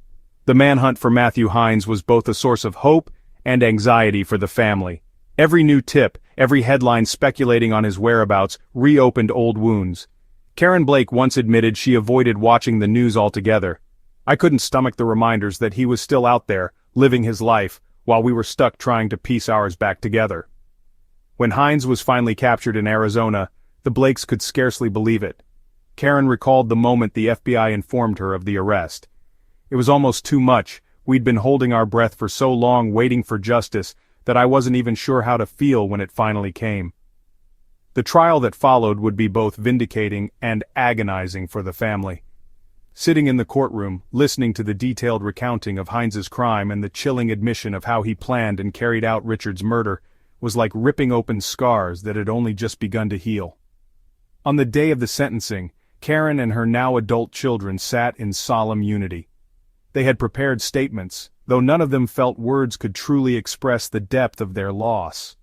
The manhunt for Matthew Hines was both a source of hope and anxiety for the family. Every new tip, every headline speculating on his whereabouts, reopened old wounds. Karen Blake once admitted she avoided watching the news altogether. "I couldn't stomach the reminders that he was still out there, living his life, while we were stuck trying to piece ours back together." When Hines was finally captured in Arizona, the Blakes could scarcely believe it. Karen recalled the moment the FBI informed her of the arrest. It was almost too much. We'd been holding our breath for so long waiting for justice that I wasn't even sure how to feel when it finally came. The trial that followed would be both vindicating and agonizing for the family. Sitting in the courtroom, listening to the detailed recounting of Heinz's crime and the chilling admission of how he planned and carried out Richard's murder, was like ripping open scars that had only just begun to heal. On the day of the sentencing, Karen and her now adult children sat in solemn unity. They had prepared statements, though none of them felt words could truly express the depth of their loss.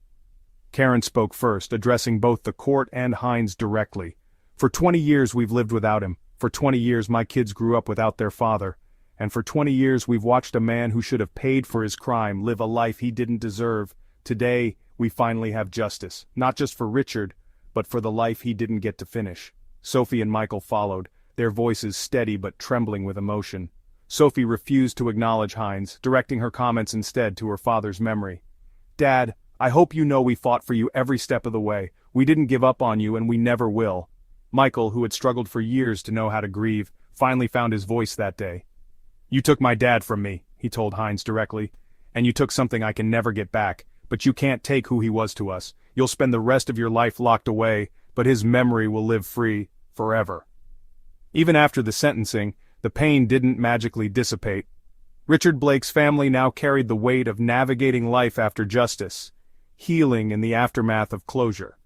Karen spoke first, addressing both the court and Heinz directly. "For 20 years we've lived without him. For 20 years my kids grew up without their father. And for 20 years we've watched a man who should have paid for his crime live a life he didn't deserve. Today, we finally have justice, not just for Richard, but for the life he didn't get to finish." Sophie and Michael followed, their voices steady but trembling with emotion. Sophie refused to acknowledge Heinz, directing her comments instead to her father's memory. "Dad, I hope you know we fought for you every step of the way. We didn't give up on you and we never will." Michael, who had struggled for years to know how to grieve, finally found his voice that day. "You took my dad from me," he told Heinz directly, "and you took something I can never get back, but you can't take who he was to us. You'll spend the rest of your life locked away, but his memory will live free, forever." Even after the sentencing, the pain didn't magically dissipate. Richard Blake's family now carried the weight of navigating life after justice, healing in the aftermath of closure.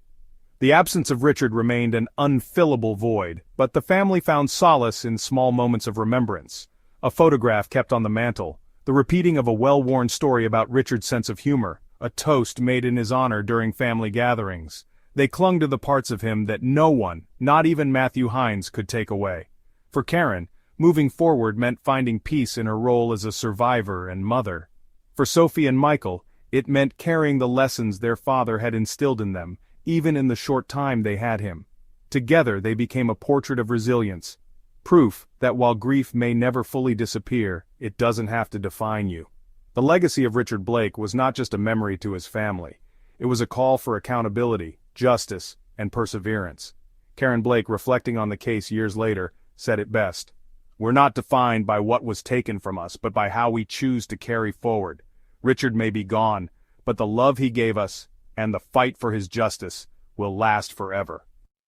The absence of Richard remained an unfillable void, but the family found solace in small moments of remembrance. A photograph kept on the mantel, the repeating of a well-worn story about Richard's sense of humor, a toast made in his honor during family gatherings. They clung to the parts of him that no one, not even Matthew Heinz, could take away. For Karen, moving forward meant finding peace in her role as a survivor and mother. For Sophie and Michael, it meant carrying the lessons their father had instilled in them, even in the short time they had him. Together they became a portrait of resilience, proof that while grief may never fully disappear, it doesn't have to define you. The legacy of Richard Blake was not just a memory to his family. It was a call for accountability, justice, and perseverance. Karen Blake, reflecting on the case years later, said it best. "We're not defined by what was taken from us, but by how we choose to carry forward. Richard may be gone, but the love he gave us, and the fight for his justice, will last forever."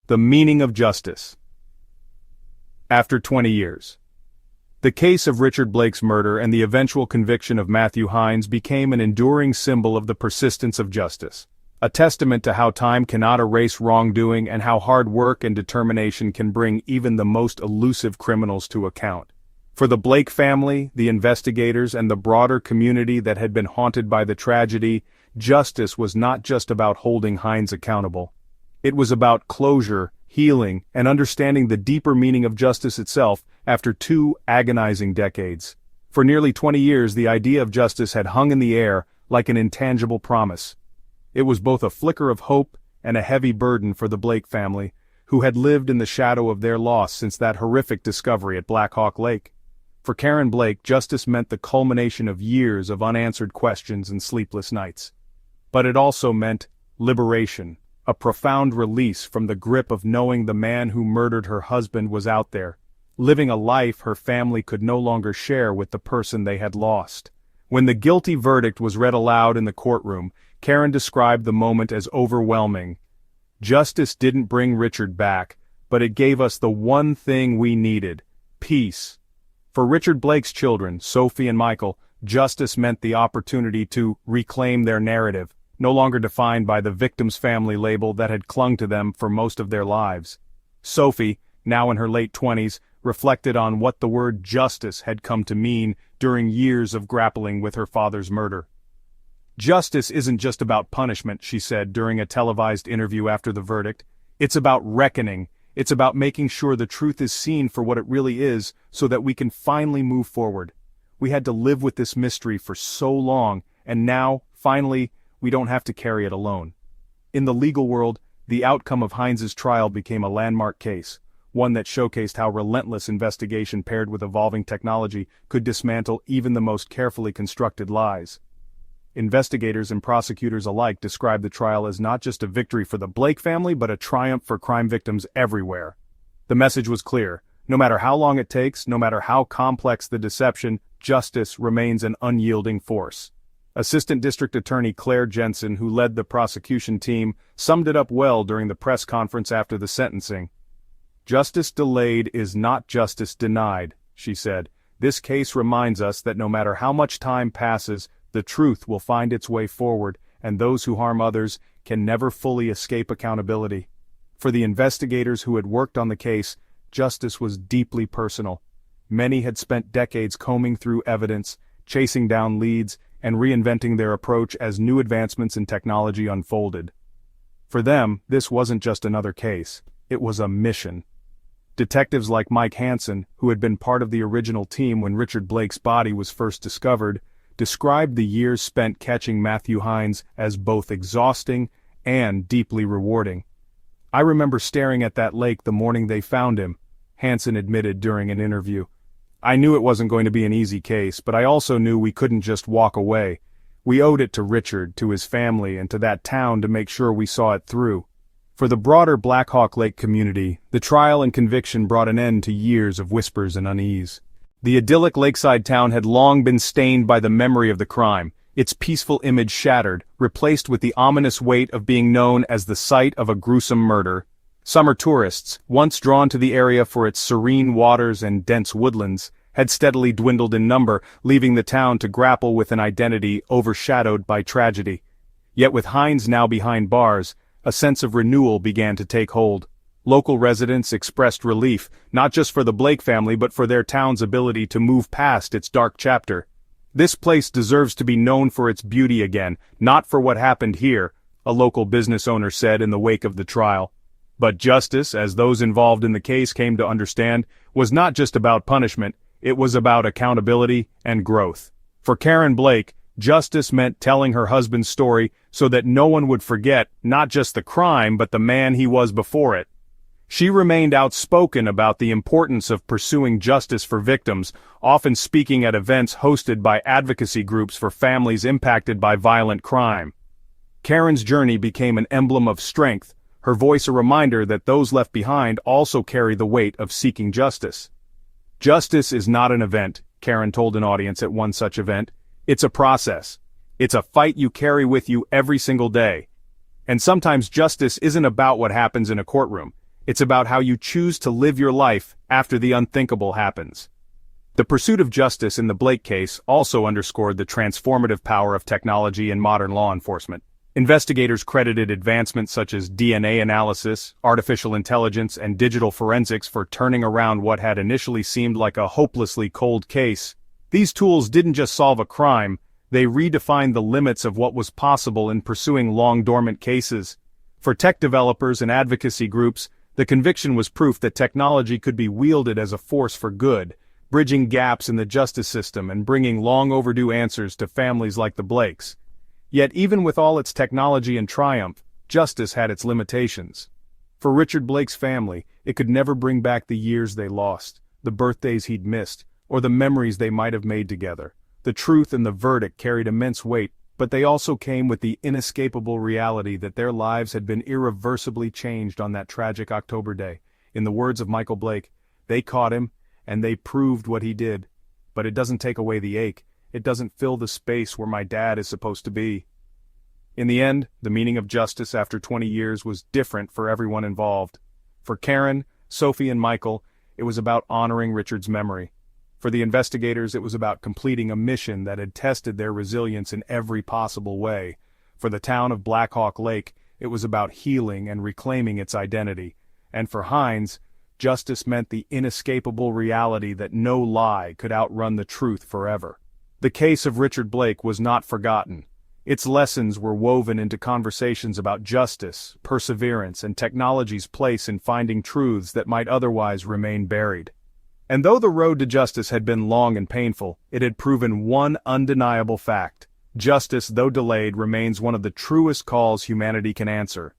The meaning of justice. After 20 years. The case of Richard Blake's murder and the eventual conviction of Matthew Heinz became an enduring symbol of the persistence of justice. A testament to how time cannot erase wrongdoing and how hard work and determination can bring even the most elusive criminals to account. For the Blake family, the investigators, and the broader community that had been haunted by the tragedy, justice was not just about holding Heinz accountable. It was about closure, healing, and understanding the deeper meaning of justice itself after 2 agonizing decades. For nearly 20 years, the idea of justice had hung in the air like an intangible promise. It was both a flicker of hope and a heavy burden for the Blake family, who had lived in the shadow of their loss since that horrific discovery at Blackhawk Lake. For Karen Blake, justice meant the culmination of years of unanswered questions and sleepless nights. But it also meant liberation, a profound release from the grip of knowing the man who murdered her husband was out there, living a life her family could no longer share with the person they had lost. When the guilty verdict was read aloud in the courtroom, Karen described the moment as overwhelming. "Justice didn't bring Richard back, but it gave us the one thing we needed: peace." For Richard Blake's children, Sophie and Michael, justice meant the opportunity to reclaim their narrative, no longer defined by the victim's family label that had clung to them for most of their lives. Sophie, now in her late 20s, reflected on what the word justice had come to mean during years of grappling with her father's murder. "Justice isn't just about punishment," she said during a televised interview after the verdict. "It's about reckoning. It's about making sure the truth is seen for what it really is, so that we can finally move forward. We had to live with this mystery for so long, and now, finally, we don't have to carry it alone." In the legal world, the outcome of Heinz's trial became a landmark case, one that showcased how relentless investigation paired with evolving technology could dismantle even the most carefully constructed lies. Investigators and prosecutors alike described the trial as not just a victory for the Blake family but a triumph for crime victims everywhere. The message was clear. No matter how long it takes, no matter how complex the deception, justice remains an unyielding force. Assistant District Attorney Claire Jensen, who led the prosecution team, summed it up well during the press conference after the sentencing. "Justice delayed is not justice denied," she said. "This case reminds us that no matter how much time passes, the truth will find its way forward, and those who harm others can never fully escape accountability." For the investigators who had worked on the case, justice was deeply personal. Many had spent decades combing through evidence, chasing down leads, and reinventing their approach as new advancements in technology unfolded. For them, this wasn't just another case, it was a mission. Detectives like Mike Hansen, who had been part of the original team when Richard Blake's body was first discovered, described the years spent catching Matthew Hines as both exhausting and deeply rewarding. "I remember staring at that lake the morning they found him," Hansen admitted during an interview. "I knew it wasn't going to be an easy case, but I also knew we couldn't just walk away. We owed it to Richard, to his family, and to that town to make sure we saw it through." For the broader Blackhawk Lake community, the trial and conviction brought an end to years of whispers and unease. The idyllic lakeside town had long been stained by the memory of the crime, its peaceful image shattered, replaced with the ominous weight of being known as the site of a gruesome murder. Summer tourists, once drawn to the area for its serene waters and dense woodlands, had steadily dwindled in number, leaving the town to grapple with an identity overshadowed by tragedy. Yet with Hines now behind bars, a sense of renewal began to take hold. Local residents expressed relief, not just for the Blake family but for their town's ability to move past its dark chapter. "This place deserves to be known for its beauty again, not for what happened here," a local business owner said in the wake of the trial. But justice, as those involved in the case came to understand, was not just about punishment, it was about accountability and growth. For Karen Blake, justice meant telling her husband's story so that no one would forget not just the crime but the man he was before it. She remained outspoken about the importance of pursuing justice for victims, often speaking at events hosted by advocacy groups for families impacted by violent crime. Karen's journey became an emblem of strength, her voice a reminder that those left behind also carry the weight of seeking justice. "Justice is not an event," Karen told an audience at one such event. "It's a process. It's a fight you carry with you every single day. And sometimes justice isn't about what happens in a courtroom. It's about how you choose to live your life after the unthinkable happens." The pursuit of justice in the Blake case also underscored the transformative power of technology in modern law enforcement. Investigators credited advancements such as DNA analysis, artificial intelligence, and digital forensics for turning around what had initially seemed like a hopelessly cold case. These tools didn't just solve a crime, they redefined the limits of what was possible in pursuing long-dormant cases. For tech developers and advocacy groups, the conviction was proof that technology could be wielded as a force for good, bridging gaps in the justice system and bringing long-overdue answers to families like the Blakes. Yet even with all its technology and triumph, justice had its limitations. For Richard Blake's family, it could never bring back the years they lost, the birthdays he'd missed, or the memories they might have made together. The truth and the verdict carried immense weight, but they also came with the inescapable reality that their lives had been irreversibly changed on that tragic October day. In the words of Michael Blake, "They caught him, and they proved what he did. But it doesn't take away the ache. It doesn't fill the space where my dad is supposed to be." In the end, the meaning of justice after 20 years was different for everyone involved. For Karen, Sophie, and Michael, it was about honoring Richard's memory. For the investigators, it was about completing a mission that had tested their resilience in every possible way. For the town of Blackhawk Lake, it was about healing and reclaiming its identity. And for Hines, justice meant the inescapable reality that no lie could outrun the truth forever. The case of Richard Blake was not forgotten. Its lessons were woven into conversations about justice, perseverance, and technology's place in finding truths that might otherwise remain buried. And though the road to justice had been long and painful, it had proven one undeniable fact. Justice, though delayed, remains one of the truest calls humanity can answer.